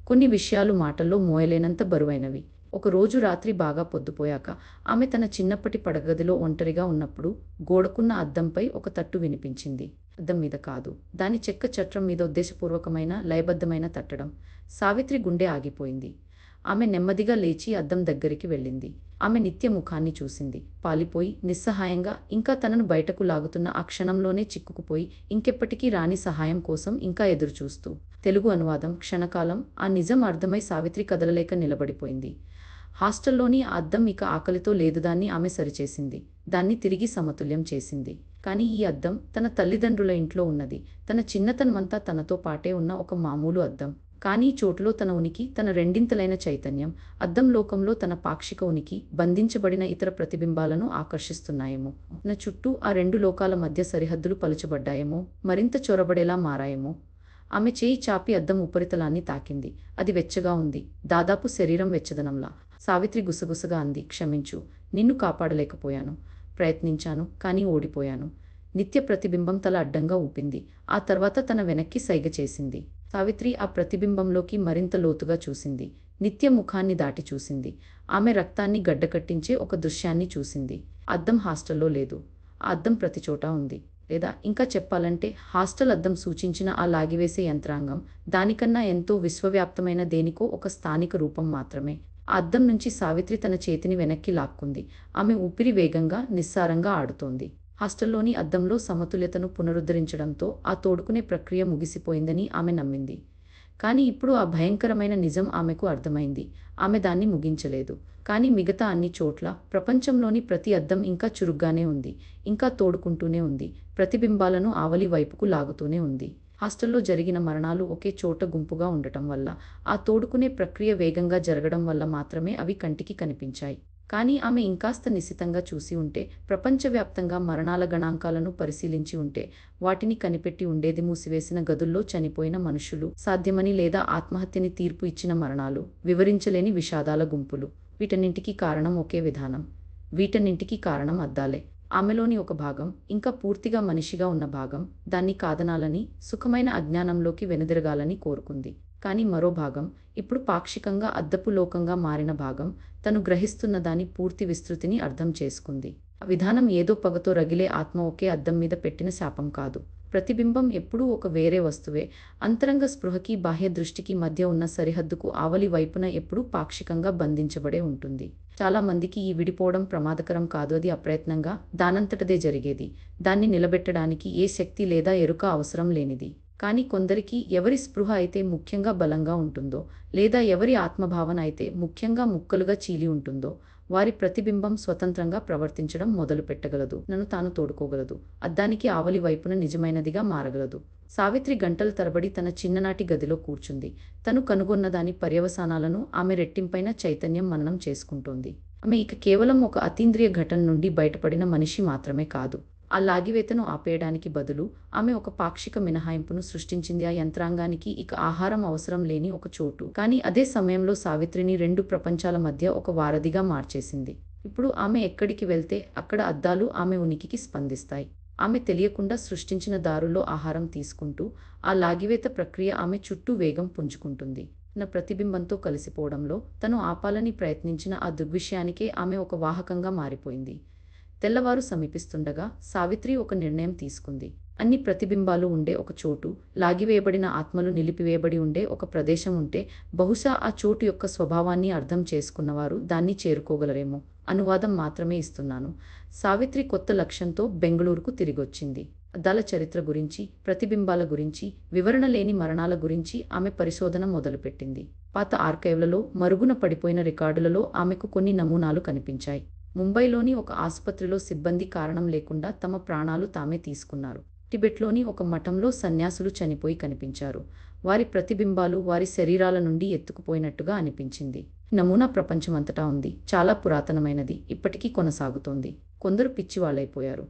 కొన్ని విషయాలు మాటల్లో మోయలేనంత బరువైనవి. ఒక రోజు రాత్రి బాగా పొద్దుపోయాక ఆమె తన చిన్నప్పటి పడగదిలో ఒంటరిగా ఉన్నప్పుడు గోడకున్న అద్దంపై ఒక తట్టు వినిపించింది. అద్దం మీద కాదు, దాని చెక్క చట్రం మీద ఉద్దేశపూర్వకమైన, లయబద్ధమైన తట్టడం. సావిత్రి గుండె ఆగిపోయింది. ఆమె నెమ్మదిగా లేచి అద్దం దగ్గరికి వెళ్ళింది. ఆమె నిత్య ముఖాన్ని చూసింది. పాలిపోయి, నిస్సహాయంగా, ఇంకా తనను బయటకు లాగుతున్న ఆ క్షణంలోనే చిక్కుకుపోయి, ఇంకెప్పటికీ రాని సహాయం కోసం ఇంకా ఎదురుచూస్తూ. తెలుగు అనువాదం. క్షణకాలం. ఆ నిజం అర్థమై సావిత్రి కదలలేక నిలబడిపోయింది. హాస్టల్లోని ఆ అద్దం ఇక ఆకలితో లేదు. దాన్ని ఆమె సరిచేసింది. దాన్ని తిరిగి సమతుల్యం చేసింది. కానీ ఈ అద్దం తన తల్లిదండ్రుల ఇంట్లో ఉన్నది. తన చిన్నతనమంతా తనతో పాటే ఉన్న ఒక మామూలు అద్దం. కానీ ఈ చోటులో తన ఉనికి, తన రెండింతలైన చైతన్యం, అద్దం లోకంలో తన పాక్షిక ఉనికి, బంధించబడిన ఇతర ప్రతిబింబాలను ఆకర్షిస్తున్నాయేమో. తన చుట్టూ ఆ రెండు లోకాల మధ్య సరిహద్దులు పలుచబడ్డాయేమో, మరింత చొరబడేలా మారాయేమో. ఆమె చేయి చాపి అద్దం ఉపరితలాన్ని తాకింది. అది వెచ్చగా ఉంది, దాదాపు శరీరం వెచ్చదనంలా. సావిత్రి గుసగుసగా అంది, క్షమించు, నిన్ను కాపాడలేకపోయాను. ప్రయత్నించాను, కానీ ఓడిపోయాను. నిత్య ప్రతిబింబం తల అడ్డంగా ఊపింది. ఆ తర్వాత తన వెనక్కి సైగ చేసింది. సావిత్రి ఆ ప్రతిబింబంలోకి మరింత లోతుగా చూసింది. నిత్య ముఖాన్ని దాటి చూసింది. ఆమె రక్తాన్ని గడ్డకట్టించే ఒక దృశ్యాన్ని చూసింది. అద్దం హాస్టల్లో లేదు. ఆ అద్దం ప్రతిచోటా ఉంది. లేదా ఇంకా చెప్పాలంటే హాస్టల్ అద్దం సూచించిన ఆ లాగివేసే యంత్రాంగం దానికన్నా ఎంతో విశ్వవ్యాప్తమైన దేనికో ఒక స్థానిక రూపం మాత్రమే. ఆ అద్దం నుంచి సావిత్రి తన చేతిని వెనక్కి లాక్కుంది. ఆమె ఊపిరి వేగంగా, నిస్సారంగా ఆడుతోంది. హాస్టల్లోని అద్దంలో సమతుల్యతను పునరుద్ధరించడంతో ఆ తోడుకునే ప్రక్రియ ముగిసిపోయిందని ఆమె నమ్మింది. కానీ ఇప్పుడు ఆ భయంకరమైన నిజం ఆమెకు అర్థమైంది. ఆమె దాన్ని ముగించలేదు. కానీ మిగతా అన్ని చోట్ల, ప్రపంచంలోని ప్రతి అద్దం ఇంకా చురుగ్గానే ఉంది. ఇంకా తోడుకుంటూనే ఉంది. ప్రతిబింబాలను ఆవలి వైపుకు లాగుతూనే ఉంది. హాస్టల్లో జరిగిన మరణాలు ఒకే చోట గుంపుగా ఉండటం వల్ల, ఆ తోడుకునే ప్రక్రియ వేగంగా జరగడం వల్ల మాత్రమే అవి కంటికి కనిపించాయి. కానీ ఆమె ఇంకాస్త నిశితంగా చూసి ఉంటే, ప్రపంచవ్యాప్తంగా మరణాల గణాంకాలను పరిశీలించి ఉంటే, వాటిని కనిపెట్టి ఉండేది. మూసివేసిన గదుల్లో చనిపోయిన మనుషులు, సాధ్యమని లేదా ఆత్మహత్యని తీర్పు ఇచ్చిన మరణాలు, వివరించలేని విషాదాల గుంపులు. వీటన్నింటికీ కారణం ఒకే విధానం. వీటన్నింటికీ కారణం అద్దాలే. ఆమెలోని ఒక భాగం, ఇంకా పూర్తిగా మనిషిగా ఉన్న భాగం, దాన్ని కాదనాలని, సుఖమైన అజ్ఞానంలోకి వెనుదిరగాలని కోరుకుంది. కానీ మరో భాగం, ఇప్పుడు పాక్షికంగా అద్దపు లోకంగా మారిన భాగం, తను గ్రహిస్తున్న దాని పూర్తి విస్తృతిని అర్థం చేసుకుంది. ఆ విధానం ఏదో పగతో రగిలే ఆత్మ ఒకే అద్దం మీద పెట్టిన శాపం కాదు. ప్రతిబింబం ఎప్పుడూ ఒక వేరే వస్తువే. అంతరంగ స్పృహకి, బాహ్య దృష్టికి మధ్య ఉన్న సరిహద్దుకు ఆవలి వైపున ఎప్పుడూ పాక్షికంగా బంధించబడే ఉంటుంది. చాలా మందికి ఈ విడిపోవడం ప్రమాదకరం కాదు. అది అప్రయత్నంగా, దానంతటదే జరిగేది. దాన్ని నిలబెట్టడానికి ఏ శక్తి లేదా ఎరుక అవసరం లేనిది. కానీ కొందరికి, ఎవరి స్పృహ అయితే ముఖ్యంగా బలంగా ఉంటుందో, లేదా ఎవరి ఆత్మభావన అయితే ముఖ్యంగా ముక్కలుగా చీలి ఉంటుందో, వారి ప్రతిబింబం స్వతంత్రంగా ప్రవర్తించడం మొదలు పెట్టగలదు. నన్ను తాను తోడుకోగలదు. అద్దానికి ఆవలి వైపున నిజమైనదిగా మారగలదు. సావిత్రి గంటల తరబడి తన చిన్ననాటి గదిలో కూర్చుంది. తను కనుగొన్న దాని పర్యవసానాలను ఆమె రెట్టింపైన చైతన్యం మననం చేసుకుంటోంది. ఆమె ఇక కేవలం ఒక అతీంద్రియ ఘటన నుండి బయటపడిన మనిషి మాత్రమే కాదు. ఆ లాగివేతను ఆపేయడానికి బదులు ఆమె ఒక పాక్షిక మినహాయింపును సృష్టించింది. ఆ యంత్రాంగానికి ఇక ఆహారం అవసరం లేని ఒక చోటు. కానీ అదే సమయంలో సావిత్రిని రెండు ప్రపంచాల మధ్య ఒక వారధిగా మార్చేసింది. ఇప్పుడు ఆమె ఎక్కడికి వెళ్తే అక్కడ అద్దాలు ఆమె ఉనికికి స్పందిస్తాయి. ఆమె తెలియకుండా సృష్టించిన దారుల్లో ఆహారం తీసుకుంటూ, ఆ లాగివేత ప్రక్రియ ఆమె చుట్టూ వేగం పుంజుకుంటుంది. తన ప్రతిబింబంతో కలిసిపోవడంలో తను ఆపాలని ప్రయత్నించిన ఆ దృగ్విషయానికే ఆమె ఒక వాహకంగా మారిపోయింది. తెల్లవారు సమీపిస్తుండగా సావిత్రి ఒక నిర్ణయం తీసుకుంది. అన్ని ప్రతిబింబాలు ఉండే ఒక చోటు, లాగివేయబడిన ఆత్మలు నిలిపివేయబడి ఉండే ఒక ప్రదేశం ఉంటే, బహుశా ఆ చోటు యొక్క స్వభావాన్ని అర్థం చేసుకున్నవారు దాన్ని చేరుకోగలరేమో. అనువాదం మాత్రమే ఇస్తున్నాను. సావిత్రి కొత్త లక్ష్యంతో బెంగళూరుకు తిరిగొచ్చింది. అద్దాల చరిత్ర గురించి, ప్రతిబింబాల గురించి, వివరణ లేని మరణాల గురించి ఆమె పరిశోధన మొదలుపెట్టింది. పాత ఆర్కైవ్లలో, మరుగున పడిపోయిన రికార్డులలో ఆమెకు కొన్ని నమూనాలు కనిపించాయి. ముంబైలోని ఒక ఆసుపత్రిలో సిబ్బంది కారణం లేకుండా తమ ప్రాణాలు తామే తీసుకున్నారు. టిబెట్లోని ఒక మఠంలో సన్యాసులు చనిపోయి కనిపించారు. వారి ప్రతిబింబాలు వారి శరీరాల నుండి ఎత్తుకుపోయినట్టుగా అనిపించింది. నమూనా ప్రపంచమంతటా ఉంది. చాలా పురాతనమైనది. ఇప్పటికీ కొనసాగుతోంది. కొందరు పిచ్చివాళ్ళైపోయారు.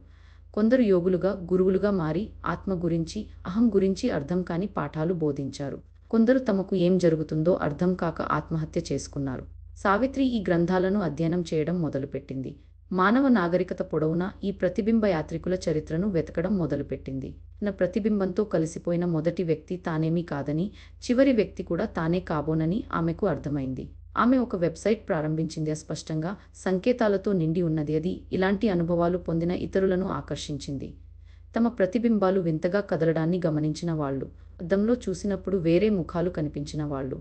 కొందరు యోగులుగా, గురువులుగా మారి ఆత్మ గురించి, అహం గురించి అర్థం కాని పాఠాలు బోధించారు. కొందరు తమకు ఏం జరుగుతుందో అర్థం కాక ఆత్మహత్య చేసుకున్నారు. సావిత్రి ఈ గ్రంథాలను అధ్యయనం చేయడం మొదలుపెట్టింది. మానవ నాగరికత పొడవునా ఈ ప్రతిబింబ యాత్రికుల చరిత్రను వెతకడం మొదలుపెట్టింది. తన ప్రతిబింబంతో కలిసిపోయిన మొదటి వ్యక్తి తానేమీ కాదని, చివరి వ్యక్తి కూడా తానే కాబోనని ఆమెకు అర్థమైంది. ఆమె ఒక వెబ్సైట్ ప్రారంభించింది. అస్పష్టంగా సంకేతాలతో నిండి ఉన్నది. అది ఇలాంటి అనుభవాలు పొందిన ఇతరులను ఆకర్షించింది. తమ ప్రతిబింబాలు వింతగా కదలడాన్ని గమనించిన వాళ్ళు, అద్దంలో చూసినప్పుడు వేరే ముఖాలు కనిపించిన వాళ్ళు,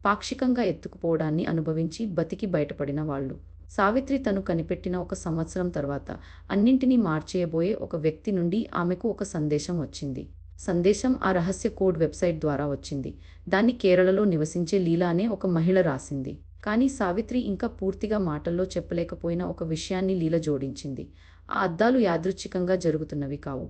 పాక్షికంగా ఎత్తుకుపోవడాన్ని అనుభవించి బతికి బయటపడిన వాళ్ళు. సావిత్రి తను కనిపెట్టిన 1 సంవత్సరం తర్వాత అన్నింటినీ మార్చేయబోయే ఒక వ్యక్తి నుండి ఆమెకు ఒక సందేశం వచ్చింది. సందేశం ఆ రహస్య కోడ్ వెబ్సైట్ ద్వారా వచ్చింది. దాన్ని కేరళలో నివసించే లీలా అనే ఒక మహిళ రాసింది. కానీ సావిత్రి ఇంకా పూర్తిగా మాటల్లో చెప్పలేకపోయిన ఒక విషయాన్ని లీల జోడించింది. ఆ అద్దాలు యాదృచ్ఛికంగా జరుగుతున్నవి కావు.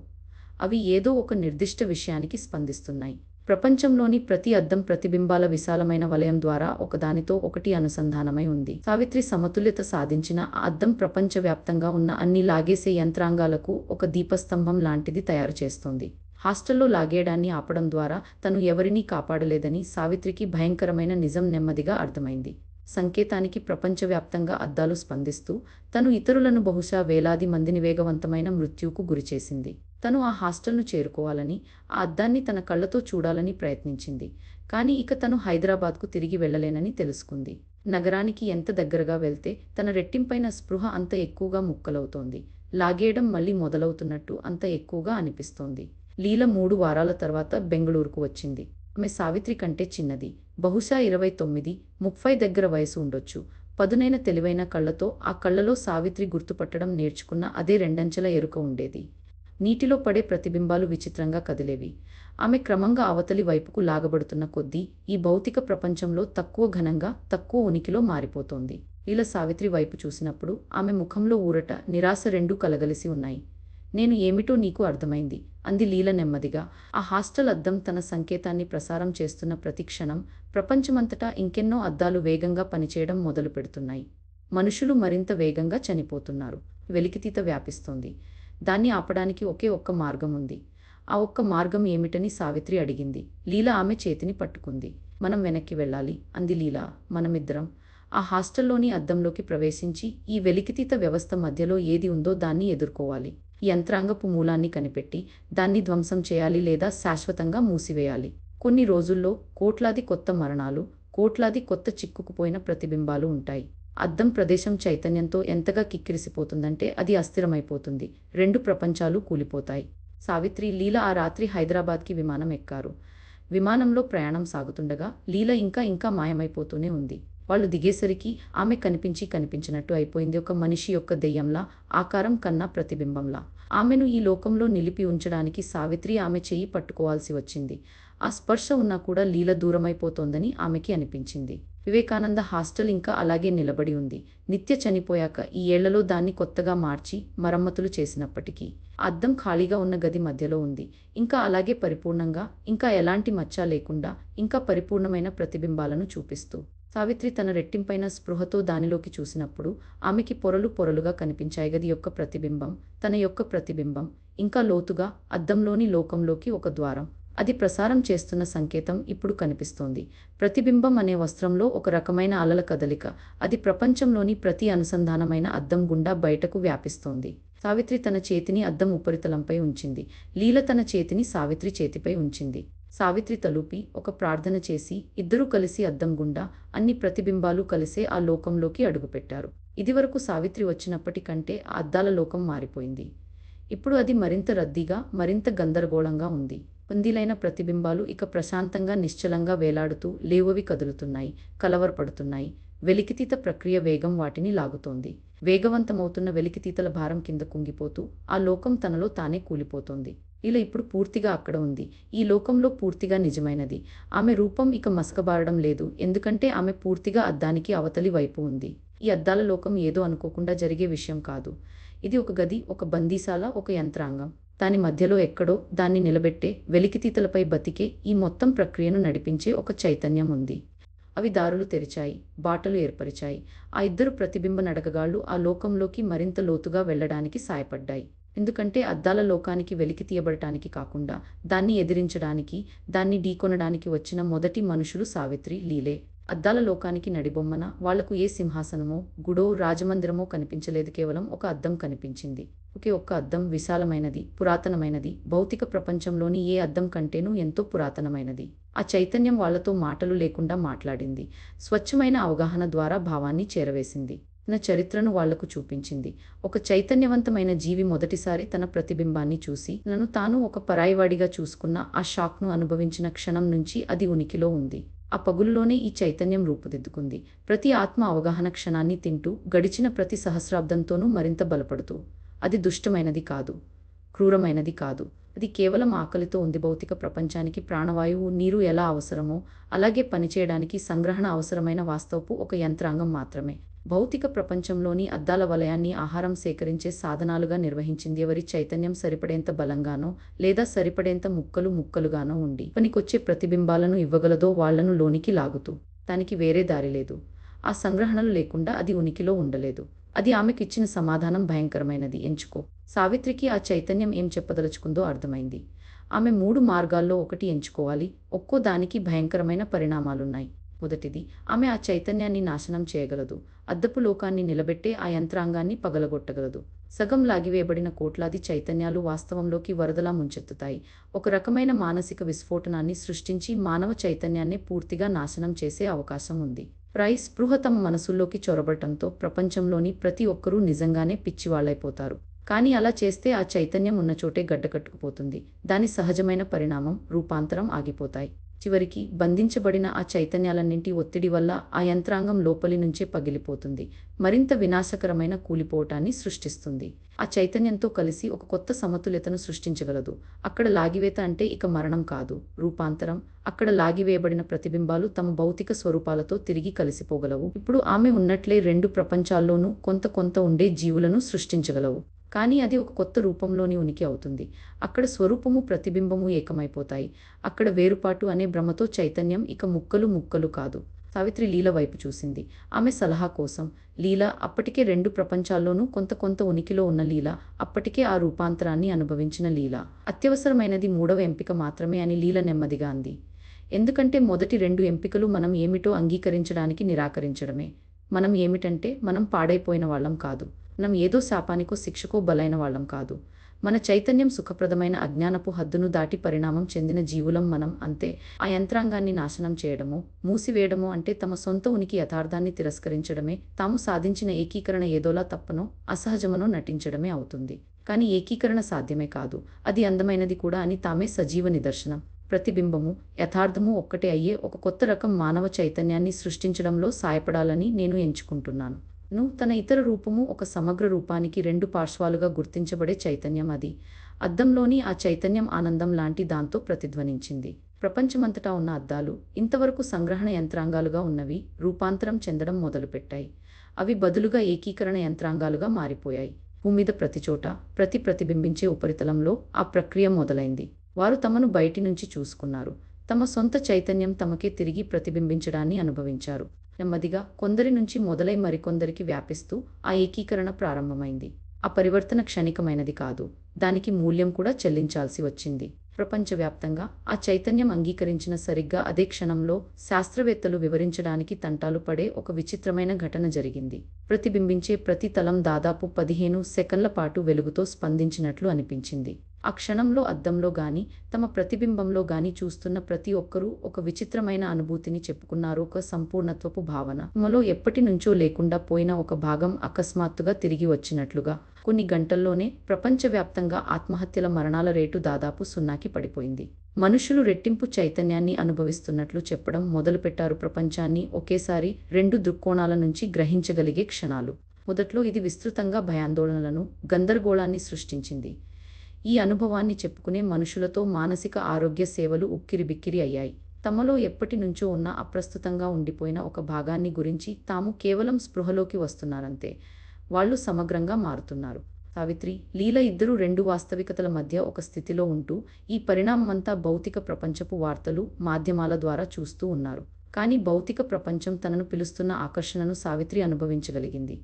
అవి ఏదో ఒక నిర్దిష్ట విషయానికి స్పందిస్తున్నాయి. ప్రపంచంలోని ప్రతి అద్దం ప్రతిబింబాల విశాలమైన వలయం ద్వారా ఒకదానితో ఒకటి అనుసంధానమై ఉంది. సావిత్రి సమతుల్యత సాధించిన ఆ అద్దం ప్రపంచవ్యాప్తంగా ఉన్న అన్ని లాగేసే యంత్రాంగాలకు ఒక దీపస్తంభం లాంటిది తయారు చేస్తోంది. హాస్టల్లో లాగేయడాన్ని ఆపడం ద్వారా తను ఎవరినీ కాపాడలేదని సావిత్రికి భయంకరమైన నిజం నెమ్మదిగా అర్థమైంది. సంకేతానికి ప్రపంచవ్యాప్తంగా అద్దాలు స్పందిస్తూ తను ఇతరులను, బహుశా వేలాది మందిని వేగవంతమైన మృత్యువుకు గురిచేసింది. తను ఆ హాస్టల్ను చేరుకోవాలని, ఆ అద్దాన్ని తన కళ్ళతో చూడాలని ప్రయత్నించింది. కానీ ఇక తను హైదరాబాద్కు తిరిగి వెళ్ళలేనని తెలుసుకుంది. నగరానికి ఎంత దగ్గరగా వెళ్తే తన రెట్టింపైన స్పృహ అంత ఎక్కువగా ముక్కలవుతోంది. లాగేయడం మళ్ళీ మొదలవుతున్నట్టు అంత ఎక్కువగా అనిపిస్తోంది. లీల 3 వారాల తర్వాత బెంగళూరుకు వచ్చింది. ఆమె సావిత్రి కంటే చిన్నది. బహుశా 29, 30 దగ్గర వయసు ఉండొచ్చు. పదునైన తెలివైన కళ్ళతో ఆ కళ్ళలో సావిత్రి గుర్తుపట్టడం నేర్చుకున్న అదే రెండంచెల ఎరుక ఉండేది. నీటిలో పడే ప్రతిబింబాలు విచిత్రంగా కదిలేవి. ఆమె క్రమంగా అవతలి వైపుకు లాగబడుతున్న కొద్దీ ఈ భౌతిక ప్రపంచంలో తక్కువ ఘనంగా, తక్కువ ఉనికిలో మారిపోతోంది. లీల సావిత్రి వైపు చూసినప్పుడు ఆమె ముఖంలో ఊరట, నిరాశ రెండూ కలగలిసి ఉన్నాయి. నేను ఏమిటో నీకు అర్థమైంది, అంది లీల నెమ్మదిగా. ఆ హాస్టల్ అద్దం తన సంకేతాన్ని ప్రసారం చేస్తున్న ప్రతి క్షణం ప్రపంచమంతటా ఇంకెన్నో అద్దాలు వేగంగా పనిచేయడం మొదలు పెడుతున్నాయి. మనుషులు మరింత వేగంగా చనిపోతున్నారు. వెలికితీత వ్యాపిస్తోంది. దాన్ని ఆపడానికి ఒకే ఒక్క మార్గం ఉంది. ఆ ఒక్క మార్గం ఏమిటని సావిత్రి అడిగింది. లీల ఆమె చేతిని పట్టుకుంది. మనం వెనక్కి వెళ్ళాలి, అంది లీల. మనమిద్దరం ఆ హాస్టల్లోని అద్దంలోకి ప్రవేశించి ఈ వెలికితీత వ్యవస్థ మధ్యలో ఏది ఉందో దాన్ని ఎదుర్కోవాలి. ఈ యంత్రాంగపు మూలాన్ని కనిపెట్టి దాన్ని ధ్వంసం చేయాలి లేదా శాశ్వతంగా మూసివేయాలి. కొన్ని రోజుల్లో కోట్లాది కొత్త మరణాలు, కోట్లాది కొత్త చిక్కుకుపోయిన ప్రతిబింబాలు ఉంటాయి. అద్దం ప్రదేశం చైతన్యంతో ఎంతగా కిక్కిరిసిపోతుందంటే అది అస్థిరమైపోతుంది. 2 ప్రపంచాలు కూలిపోతాయి. సావిత్రి, లీల ఆ రాత్రి హైదరాబాద్కి విమానం ఎక్కారు. విమానంలో ప్రయాణం సాగుతుండగా లీల ఇంకా మాయమైపోతూనే ఉంది. వాళ్ళు దిగేసరికి ఆమె కనిపించినట్టు అయిపోయింది. ఒక మనిషి యొక్క దెయ్యంలా, ఆకారం కన్నా ప్రతిబింబంలా. ఆమెను ఈ లోకంలో నిలిపి ఉంచడానికి సావిత్రి ఆమె చెయ్యి పట్టుకోవాల్సి వచ్చింది. ఆ స్పర్శ ఉన్నా కూడా లీల దూరమైపోతోందని ఆమెకి అనిపించింది. వివేకానంద హాస్టల్ ఇంకా అలాగే నిలబడి ఉంది. నిత్య చనిపోయాక ఈ ఏళ్లలో దాన్ని కొత్తగా మార్చి మరమ్మతులు చేసినప్పటికీ ఆ అద్దం ఖాళీగా ఉన్న గది మధ్యలో ఉంది. ఇంకా అలాగే పరిపూర్ణంగా, ఇంకా ఎలాంటి మచ్చ లేకుండా, ఇంకా పరిపూర్ణమైన ప్రతిబింబాలను చూపిస్తూ. సావిత్రి తన రెట్టింపైన స్పృహతో దానిలోకి చూసినప్పుడు ఆమెకి పొరలు పొరలుగా కనిపించాయి. గది యొక్క ప్రతిబింబం, తన యొక్క ప్రతిబింబం, ఇంకా లోతుగా అద్దంలోని లోకంలోకి ఒక ద్వారం. అది ప్రసారం చేస్తున్న సంకేతం ఇప్పుడు కనిపిస్తోంది. ప్రతిబింబం అనే వస్త్రంలో ఒక రకమైన అలల కదలిక. అది ప్రపంచంలోని ప్రతి అనుసంధానమైన అద్దం గుండా బయటకు వ్యాపిస్తోంది. సావిత్రి తన చేతిని అద్దం ఉపరితలంపై ఉంచింది. లీల తన చేతిని సావిత్రి చేతిపై ఉంచింది. సావిత్రి తలూపి ఒక ప్రార్థన చేసి ఇద్దరూ కలిసి అద్దం గుండా అన్ని ప్రతిబింబాలు కలిసే ఆ లోకంలోకి అడుగుపెట్టారు. ఇదివరకు సావిత్రి వచ్చినప్పటి కంటే ఆ అద్దాల లోకం మారిపోయింది. ఇప్పుడు అది మరింత రద్దీగా, మరింత గందరగోళంగా ఉంది. పందిలైన ప్రతిబింబాలు ఇక ప్రశాంతంగా, నిశ్చలంగా వేలాడుతూ లేవవి కదులుతున్నాయి, కలవరపడుతున్నాయి. వెలికితీత ప్రక్రియ వేగం వాటిని లాగుతోంది. వేగవంతమవుతున్న వెలికితీతల భారం కింద కుంగిపోతూ ఆ లోకం తనలో తానే కూలిపోతోంది. ఇలా ఇప్పుడు పూర్తిగా అక్కడ ఉంది. ఈ లోకంలో పూర్తిగా నిజమైనది. ఆమె రూపం ఇక మసకబారడం లేదు, ఎందుకంటే ఆమె పూర్తిగా అద్దానికి అవతలి వైపు ఉంది. ఈ అద్దాల లోకం ఏదో అనుకోకుండా జరిగే విషయం కాదు. ఇది ఒక గది, ఒక బందీశాల, ఒక యంత్రాంగం. దాని మధ్యలో ఎక్కడో దాన్ని నిలబెట్టే, వెలికితీతలపై బతికే, ఈ మొత్తం ప్రక్రియను నడిపించే ఒక చైతన్యం ఉంది. అవి దారులు తెరిచాయి, బాటలు ఏర్పరిచాయి. ఆ ఇద్దరు ప్రతిబింబ నడకగాళ్లు ఆ లోకంలోకి మరింత లోతుగా వెళ్లడానికి సాయపడ్డాయి. ఎందుకంటే అద్దాల లోకానికి వెలికి తీయబడటానికి కాకుండా, దాన్ని ఎదిరించడానికి, దాన్ని ఢీకొనడానికి వచ్చిన మొదటి మనుషులు సావిత్రి, లీలే. అద్దాల లోకానికి నడిబొమ్మన వాళ్లకు ఏ సింహాసనమో, గుడో, రాజమందిరమో కనిపించలేదు. కేవలం ఒక అద్దం కనిపించింది. ఒకే ఒక్క అద్దం, విశాలమైనది, పురాతనమైనది, భౌతిక ప్రపంచంలోని ఏ అద్దం కంటేనూ ఎంతో పురాతనమైనది. ఆ చైతన్యం వాళ్లతో మాటలు లేకుండా మాట్లాడింది. స్వచ్ఛమైన అవగాహన ద్వారా భావాన్ని చేరవేసింది. తన చరిత్రను వాళ్లకు చూపించింది. ఒక చైతన్యవంతమైన జీవి మొదటిసారి తన ప్రతిబింబాన్ని చూసి తనను తాను ఒక పరాయివాడిగా చూసుకున్న ఆ షాక్ను అనుభవించిన క్షణం నుంచి అది ఉనికిలో ఉంది. ఆ పగులులోనే ఈ చైతన్యం రూపుదిద్దుకుంది. ప్రతి ఆత్మ అవగాహన క్షణాన్ని తింటూ, గడిచిన ప్రతి సహస్రాబ్దంతోనూ మరింత బలపడుతూ. అది దుష్టమైనది కాదు, క్రూరమైనది కాదు, అది కేవలం ఆకలితో ఉంది. భౌతిక ప్రపంచానికి ప్రాణవాయువు, నీరు ఎలా అవసరమో అలాగే పనిచేయడానికి సంగ్రహణ అవసరమైన వాస్తవపు ఒక యంత్రాంగం మాత్రమే. భౌతిక ప్రపంచంలోని అద్దాల వలయాన్ని ఆహారం సేకరించే సాధనాలుగా నిర్వహించింది. ఎవరి చైతన్యం సరిపడేంత బలంగానో లేదా సరిపడేంత ముక్కలు ముక్కలుగానో ఉండి పనికొచ్చే ప్రతిబింబాలను ఇవ్వగలదో వాళ్లను లోనికి లాగుతూ. దానికి వేరే దారి లేదు. ఆ సంగ్రహణలు లేకుండా అది ఉనికిలో ఉండలేదు. అది ఆమెకిచ్చిన సమాధానం భయంకరమైనది. ఎంచుకో. సావిత్రికి ఆ చైతన్యం ఏం చెప్పదలుచుకుందో అర్థమైంది. ఆమె 3 మార్గాల్లో ఒకటి ఎంచుకోవాలి. ఒక్కో దానికి భయంకరమైన పరిణామాలున్నాయి. మొదటిది, ఆమె ఆ చైతన్యాన్ని నాశనం చేయగలదు. అద్దపు లోకాన్ని నిలబెట్టే ఆ యంత్రాంగాన్ని పగలగొట్టగలదు. సగం లాగివేయబడిన కోట్లాది చైతన్యాలు వాస్తవంలోకి వరదలా ముంచెత్తుతాయి. ఒక రకమైన మానసిక విస్ఫోటనాన్ని సృష్టించి మానవ చైతన్యాన్ని పూర్తిగా నాశనం చేసే అవకాశం ఉంది. స్పృహ తమ మనసుల్లోకి చొరబడటంతో ప్రపంచంలోని ప్రతి ఒక్కరూ నిజంగానే పిచ్చివాళ్లైపోతారు. కానీ అలా చేస్తే ఆ చైతన్యం ఉన్న చోటే గడ్డకట్టుకుపోతుంది. దాని సహజమైన పరిణామం, రూపాంతరం ఆగిపోతాయి. చివరికి బంధించబడిన ఆ చైతన్యాలన్నింటి ఒత్తిడి వల్ల ఆ యంత్రాంగం లోపలి నుంచే పగిలిపోతుంది. మరింత వినాశకరమైన కూలిపోవటాన్ని సృష్టిస్తుంది. ఆ చైతన్యంతో కలిసి ఒక కొత్త సమతుల్యతను సృష్టించగలదు. అక్కడ లాగివేత అంటే ఇక మరణం కాదు, రూపాంతరం. అక్కడ లాగివేయబడిన ప్రతిబింబాలు తమ భౌతిక స్వరూపాలతో తిరిగి కలిసిపోగలవు. ఇప్పుడు ఆమె ఉన్నట్లే 2 ప్రపంచాల్లోనూ కొంత కొంత ఉండే జీవులను సృష్టించగలవు. కానీ అది ఒక కొత్త రూపంలోని ఉనికి అవుతుంది. అక్కడ స్వరూపము, ప్రతిబింబము ఏకమైపోతాయి. అక్కడ వేరుపాటు అనే భ్రమతో చైతన్యం ఇక ముక్కలు ముక్కలు కాదు. సావిత్రి లీల వైపు చూసింది. ఆమె సలహా కోసం. లీల అప్పటికే 2 ప్రపంచాల్లోనూ కొంత కొంత ఉనికిలో ఉన్న లీల, అప్పటికే ఆ రూపాంతరాన్ని అనుభవించిన లీల. అత్యవసరమైనది 3వ ఎంపిక మాత్రమే అని లీల నెమ్మదిగా అంది. ఎందుకంటే మొదటి 2 ఎంపికలు మనం ఏమిటో అంగీకరించడానికి నిరాకరించడమే. మనం ఏమిటంటే, మనం పాడైపోయిన వాళ్ళం కాదు. మనం ఏదో శాపానికో శిక్షకో బలైన వాళ్ళం కాదు. మన చైతన్యం సుఖప్రదమైన అజ్ఞానపు హద్దును దాటి పరిణామం చెందిన జీవులం మనం, అంతే. ఆ యంత్రాంగాన్ని నాశనం చేయడమో, మూసివేయడమో అంటే తమ సొంత ఉనికి యథార్థాన్ని తిరస్కరించడమే. తాము సాధించిన ఏకీకరణ ఏదోలా తప్పనో, అసహజమనో నటించడమే అవుతుంది. కానీ ఏకీకరణ సాధ్యమే కాదు, అది అందమైనది కూడా అని తామే సజీవ నిదర్శనం. ప్రతిబింబము, యథార్థము ఒక్కటే అయ్యే ఒక కొత్త రకం మానవ చైతన్యాన్ని సృష్టించడంలో సాయపడాలని నేను ఎంచుకుంటున్నాను. తన ఇతర రూపము ఒక సమగ్ర రూపానికి 2 పార్శ్వాలుగా గుర్తించబడే చైతన్యం అది. అద్దంలోని ఆ చైతన్యం ఆనందం లాంటి దాంతో ప్రతిధ్వనించింది. ప్రపంచమంతటా ఉన్న అద్దాలు, ఇంతవరకు సంగ్రహణ యంత్రాంగాలుగా ఉన్నవి, రూపాంతరం చెందడం మొదలుపెట్టాయి. అవి బదులుగా ఏకీకరణ యంత్రాంగాలుగా మారిపోయాయి. భూమిద ప్రతిచోట, ప్రతిబింబించే ఉపరితలంలో ఆ ప్రక్రియ మొదలైంది. వారు తమను బయటి నుంచి చూసుకున్నారు. తమ సొంత చైతన్యం తమకే తిరిగి ప్రతిబింబించడాన్ని అనుభవించారు. నెమ్మదిగా కొందరి నుంచి మొదలై మరికొందరికి వ్యాపిస్తూ ఆ ఏకీకరణ ప్రారంభమైంది. ఆ పరివర్తన క్షణికమైనది కాదు. దానికి మూల్యం కూడా చెల్లించాల్సి వచ్చింది. ప్రపంచవ్యాప్తంగా ఆ చైతన్యం అంగీకరించిన సరిగ్గా అదే క్షణంలో శాస్త్రవేత్తలు వివరించడానికి తంటాలు పడే ఒక విచిత్రమైన ఘటన జరిగింది. ప్రతిబింబించే ప్రతి తలం దాదాపు 15 సెకన్ల పాటు వెలుగుతో స్పందించినట్లు అనిపించింది. ఆ క్షణంలో అద్దంలో గాని, తమ ప్రతిబింబంలో గాని చూస్తున్న ప్రతి ఒక్కరూ ఒక విచిత్రమైన అనుభూతిని చెప్పుకున్నారు. ఒక సంపూర్ణత్వపు భావన. తమలో ఎప్పటి నుంచో లేకుండా పోయిన ఒక భాగం అకస్మాత్తుగా తిరిగి వచ్చినట్లుగా. కొన్ని గంటల్లోనే ప్రపంచవ్యాప్తంగా ఆత్మహత్యల మరణాల రేటు దాదాపు 0కి పడిపోయింది. మనుషులు రెట్టింపు చైతన్యాన్ని అనుభవిస్తున్నట్లు చెప్పడం మొదలుపెట్టారు. ప్రపంచాన్ని ఒకేసారి 2 దృక్కోణాల నుంచి గ్రహించగలిగే క్షణాలు. మొదట్లో ఇది విస్తృతంగా భయాందోళనలను, గందరగోళాన్ని సృష్టించింది. ఈ అనుభవాన్ని చెప్పుకునే మనుషులతో మానసిక ఆరోగ్య సేవలు ఉక్కిరిబిక్కిరి అయ్యాయి. తమలో ఎప్పటి నుంచో ఉన్న అప్రస్తుతంగా ఉండిపోయిన ఒక భాగాన్ని గురించి తాము కేవలం స్పృహలోకి వస్తున్నారంతే. వాళ్ళు సమగ్రంగా మారుతున్నారు. సావిత్రి, లీల ఇద్దరూ 2 వాస్తవికతల మధ్య ఒక స్థితిలో ఉంటూ ఈ పరిణామమంతా భౌతిక ప్రపంచపు వార్తలు, మాధ్యమాల ద్వారా చూస్తూ ఉన్నారు. కానీ భౌతిక ప్రపంచం తనను పిలుస్తున్న ఆకర్షణను సావిత్రి అనుభవించగలిగింది.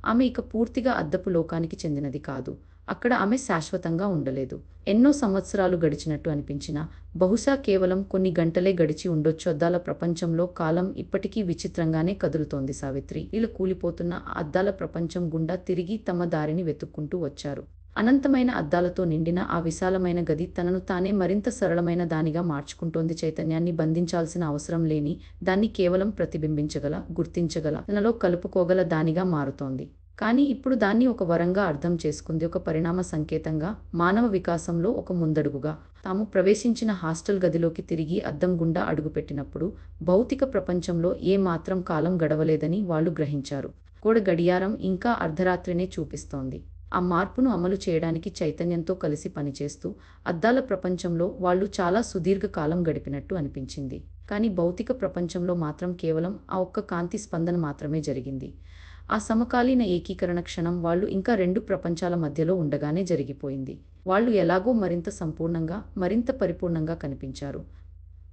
ఆమె ఇక పూర్తిగా అద్దపు లోకానికి చెందినది కాదు. అక్కడ ఆమె శాశ్వతంగా ఉండలేదు. ఎన్నో సంవత్సరాలు గడిచినట్టు అనిపించినా, బహుశా కేవలం కొన్ని గంటలే గడిచి ఉండొచ్చు. అద్దాల ప్రపంచంలో కాలం ఇప్పటికీ విచిత్రంగానే కదులుతోంది. సావిత్రి, వీళ్ళు కూలిపోతున్న ఆ అద్దాల ప్రపంచం గుండా తిరిగి తమ దారిని వెతుక్కుంటూ వచ్చారు. అనంతమైన అద్దాలతో నిండిన ఆ విశాలమైన గది తనను తానే మరింత సరళమైన దానిగా మార్చుకుంటోంది. చైతన్యాన్ని బంధించాల్సిన అవసరం లేని, దాన్ని కేవలం ప్రతిబింబించగల, గుర్తించగల, తనలో కలుపుకోగల దానిగా మారుతోంది. కానీ ఇప్పుడు దాన్ని ఒక వరంగా అర్థం చేసుకుంది. ఒక పరిణామ సంకేతంగా, మానవ వికాసంలో ఒక ముందడుగుగా. తాము ప్రవేశించిన హాస్టల్ గదిలోకి తిరిగి అద్దం గుండా అడుగుపెట్టినప్పుడు భౌతిక ప్రపంచంలో ఏ మాత్రం కాలం గడవలేదని వాళ్ళు గ్రహించారు. గోడ గడియారం ఇంకా అర్ధరాత్రినే చూపిస్తోంది. ఆ మార్పును అమలు చేయడానికి చైతన్యంతో కలిసి పనిచేస్తూ అద్దాల ప్రపంచంలో వాళ్ళు చాలా సుదీర్ఘ కాలం గడిపినట్టు అనిపించింది. కానీ భౌతిక ప్రపంచంలో మాత్రం కేవలం ఆ ఒక్క కాంతి స్పందన మాత్రమే జరిగింది. ఆ సమకాలీన ఏకీకరణ క్షణం వాళ్ళు ఇంకా రెండు ప్రపంచాల మధ్యలో ఉండగానే జరిగిపోయింది. వాళ్ళు ఎలాగో మరింత సంపూర్ణంగా, మరింత పరిపూర్ణంగా కనిపించారు.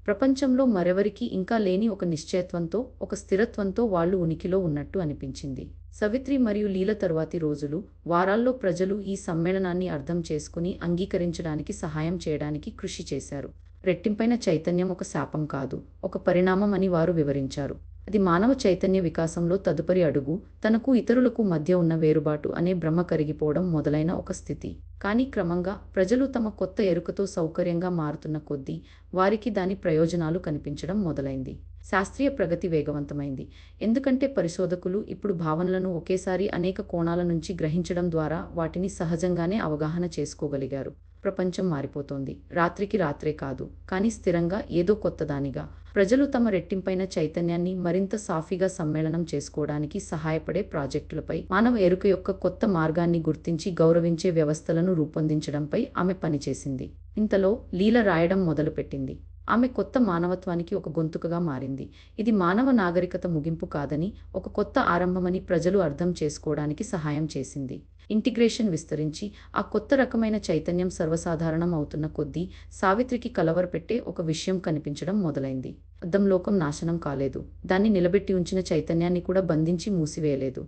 ప్రపంచంలో మరెవరికీ ఇంకా లేని ఒక నిశ్చయత్వంతో, ఒక స్థిరత్వంతో వాళ్ళు ఉనికిలో ఉన్నట్టు అనిపించింది. సవిత్రి మరియు లీల తరువాతి రోజులు, వారాల్లో ప్రజలు ఈ సమ్మేళనాన్ని అర్థం చేసుకుని అంగీకరించడానికి సహాయం చేయడానికి కృషి చేశారు. రెట్టింపైన చైతన్యం ఒక శాపం కాదు, ఒక పరిణామం అని వారు వివరించారు. అది మానవ చైతన్య వికాసంలో తదుపరి అడుగు, తనకు ఇతరులకు మధ్య ఉన్న వేరుబాటు అనే భ్రమ కరిగిపోవడం మొదలైన ఒక స్థితి. కానీ క్రమంగా ప్రజలు తమ కొత్త ఎరుకతో సౌకర్యంగా మారుతున్న కొద్దీ వారికి దాని ప్రయోజనాలు కనిపించడం మొదలైంది. శాస్త్రీయ ప్రగతి వేగవంతమైంది, ఎందుకంటే పరిశోధకులు ఇప్పుడు భావనలను ఒకేసారి అనేక కోణాల నుంచి గ్రహించడం ద్వారా వాటిని సహజంగానే అవగాహన చేసుకోగలిగారు. ప్రపంచం మారిపోతోంది, రాత్రికి రాత్రే కాదు, కానీ స్థిరంగా, ఏదో కొత్తదానిగా. ప్రజలు తమ రెట్టింపైన చైతన్యాన్ని మరింత సాఫీగా సమ్మేళనం చేసుకోవడానికి సహాయపడే ప్రాజెక్టులపై, మానవ ఎరుక యొక్క కొత్త మార్గాన్ని గుర్తించి గౌరవించే వ్యవస్థలను రూపొందించడంపై ఆమె పనిచేసింది. ఇంతలో లీల రాయడం మొదలుపెట్టింది. ఆమె కొత్త మానవత్వానికి ఒక గొంతుకగా మారింది. ఇది మానవ నాగరికత ముగింపు కాదని, ఒక కొత్త ఆరంభమని ప్రజలు అర్థం చేసుకోవడానికి సహాయం చేసింది. ఇంటిగ్రేషన్ విస్తరించి, ఆ కొత్త రకమైన చైతన్యం సర్వసాధారణం అవుతున్న కొద్దీ సావిత్రికి కలవరపెట్టే ఒక విషయం కనిపించడం మొదలైంది. అద్దం లోకం నాశనం కాలేదు, దాన్ని నిలబెట్టి ఉంచిన చైతన్యాన్ని కూడా బంధించి మూసివేయలేదు.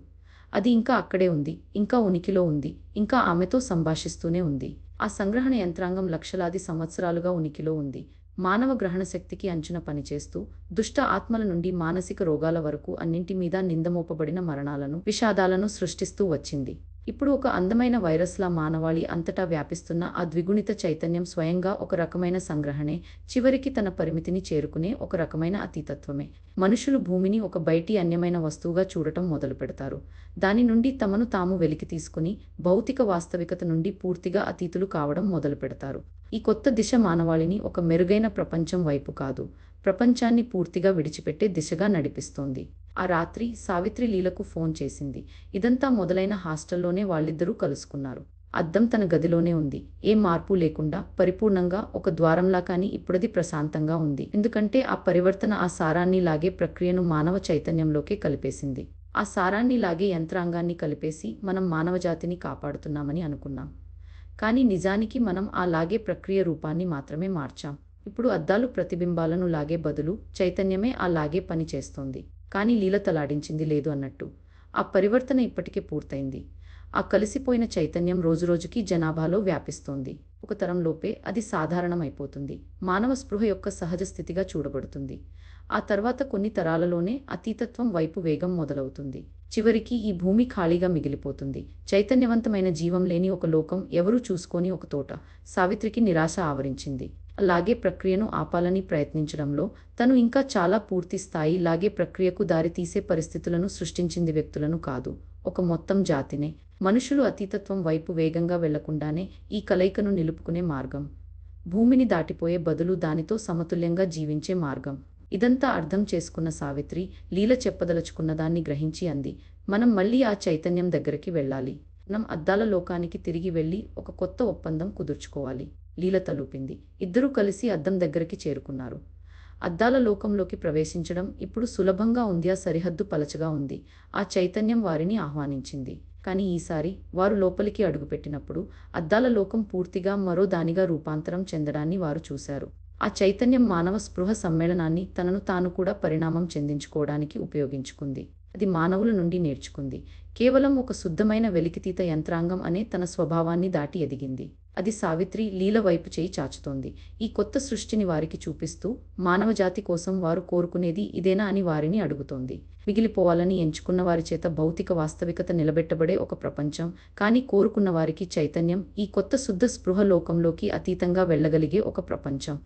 అది ఇంకా అక్కడే ఉంది, ఇంకా ఉనికిలో ఉంది, ఇంకా ఆమెతో సంభాషిస్తూనే ఉంది. ఆ సంగ్రహణ యంత్రాంగం లక్షలాది సంవత్సరాలుగా ఉనికిలో ఉంది. మానవ గ్రహణ శక్తికి అంచున పనిచేస్తూ, దుష్ట ఆత్మల నుండి మానసిక రోగాల వరకు అన్నింటి మీద నిందమోపబడిన మరణాలను, విషాదాలను సృష్టిస్తూ వచ్చింది. ఇప్పుడు ఒక అందమైన వైరస్లా మానవాళి అంతటా వ్యాపిస్తున్న ఆ ద్విగుణిత చైతన్యం స్వయంగా ఒక రకమైన సంగ్రహణే, చివరికి తన పరిమితిని చేరుకునే ఒక రకమైన అతీతత్వమే. మనుషులు భూమిని ఒక బయటి అన్యమైన వస్తువుగా చూడటం మొదలుపెడతారు. దాని నుండి తమను తాము వెలికి తీసుకుని, భౌతిక వాస్తవికత నుండి పూర్తిగా అతీతులు కావడం మొదలుపెడతారు. ఈ కొత్త దిశ మానవాళిని ఒక మెరుగైన ప్రపంచం వైపు కాదు, ప్రపంచాన్ని పూర్తిగా విడిచిపెట్టే దిశగా నడిపిస్తోంది. ఆ రాత్రి సావిత్రి లీలకు ఫోన్ చేసింది. ఇదంతా మొదలైన హాస్టల్లోనే వాళ్ళిద్దరూ కలుసుకున్నారు. అద్దం తన గదిలోనే ఉంది, ఏ మార్పు లేకుండా, పరిపూర్ణంగా, ఒక ద్వారంలా. కానీ ఇప్పుడది ప్రశాంతంగా ఉంది, ఎందుకంటే ఆ పరివర్తన ఆ సారాన్ని లాగే ప్రక్రియను మానవ చైతన్యంలోకే కలిపేసింది. ఆ సారాన్ని లాగే యంత్రాంగాన్ని కలిపేసి మనం మానవజాతిని కాపాడుతున్నామని అనుకున్నాం. కానీ నిజానికి మనం ఆ లాగే ప్రక్రియ రూపాన్ని మాత్రమే మార్చాం. ఇప్పుడు అద్దాలు ప్రతిబింబాలను లాగే బదులు చైతన్యమే ఆ లాగే పని చేస్తోంది. కానీ లీల తలాడించింది లేదు అన్నట్టు. ఆ పరివర్తన ఇప్పటికే పూర్తయింది. ఆ కలిసిపోయిన చైతన్యం రోజురోజుకి జనాభాలో వ్యాపిస్తోంది. ఒక తరంలోపే అది సాధారణమైపోతుంది, మానవ స్పృహ యొక్క సహజ స్థితిగా చూడబడుతుంది. ఆ తర్వాత కొన్ని తరాలలోనే అతీతత్వం వైపు వేగం మొదలవుతుంది. చివరికి ఈ భూమి ఖాళీగా మిగిలిపోతుంది, చైతన్యవంతమైన జీవం లేని ఒక లోకం, ఎవరూ చూసుకోని ఒక తోట. సావిత్రికి నిరాశ ఆవరించింది. అలాగే ప్రక్రియను ఆపాలని ప్రయత్నించడంలో తను ఇంకా చాలా పూర్తి స్థాయి లాగే ప్రక్రియకు దారితీసే పరిస్థితులను సృష్టించింది వ్యక్తులను కాదు, ఒక మొత్తం జాతినే. మనుషులు అతీతత్వం వైపు వేగంగా వెళ్లకుండానే ఈ కలయికను నిలుపుకునే మార్గం, భూమిని దాటిపోయే బదులు దానితో సమతుల్యంగా జీవించే మార్గం. ఇదంతా అర్థం చేసుకున్న సావిత్రి లీల చెప్పదలుచుకున్నదాన్ని గ్రహించి అంది, మనం మళ్ళీ ఆ చైతన్యం దగ్గరికి వెళ్ళాలి. మనం అద్దాల లోకానికి తిరిగి వెళ్ళి ఒక కొత్త ఒప్పందం కుదుర్చుకోవాలి. లీల తలూపింది. ఇద్దరూ కలిసి అద్దం దగ్గరికి చేరుకున్నారు. అద్దాల లోకంలోకి ప్రవేశించడం ఇప్పుడు సులభంగా ఉంది, ఆ సరిహద్దు పలచగా ఉంది. ఆ చైతన్యం వారిని ఆహ్వానించింది. కానీ ఈసారి వారు లోపలికి అడుగుపెట్టినప్పుడు అద్దాల లోకం పూర్తిగా మరో దానిగా రూపాంతరం చెందడాన్ని వారు చూశారు. ఆ చైతన్యం మానవ స్పృహ సమ్మేళనాన్ని తనను తాను కూడా పరిణామం చెందించుకోవడానికి ఉపయోగించుకుంది. అది మానవుల నుండి నేర్చుకుంది. కేవలం ఒక శుద్ధమైన వెలికితీత యంత్రాంగం అనే తన స్వభావాన్ని దాటి ఎదిగింది. అది సావిత్రి లీల వైపు చేయి చాచుతోంది. ఈ కొత్త సృష్టిని వారికి చూపిస్తూ, మానవజాతి కోసం వారు కోరుకునేది ఇదేనా అని వారిని అడుగుతోంది. మిగిలిపోవాలని ఎంచుకున్న వారి చేత భౌతిక వాస్తవికత నిలబెట్టబడే ఒక ప్రపంచం, కానీ కోరుకున్న వారికి చైతన్యం, ఈ కొత్త శుద్ధ స్పృహ లోకంలోకి అతీతంగా వెళ్ళగలిగే ఒక ప్రపంచం.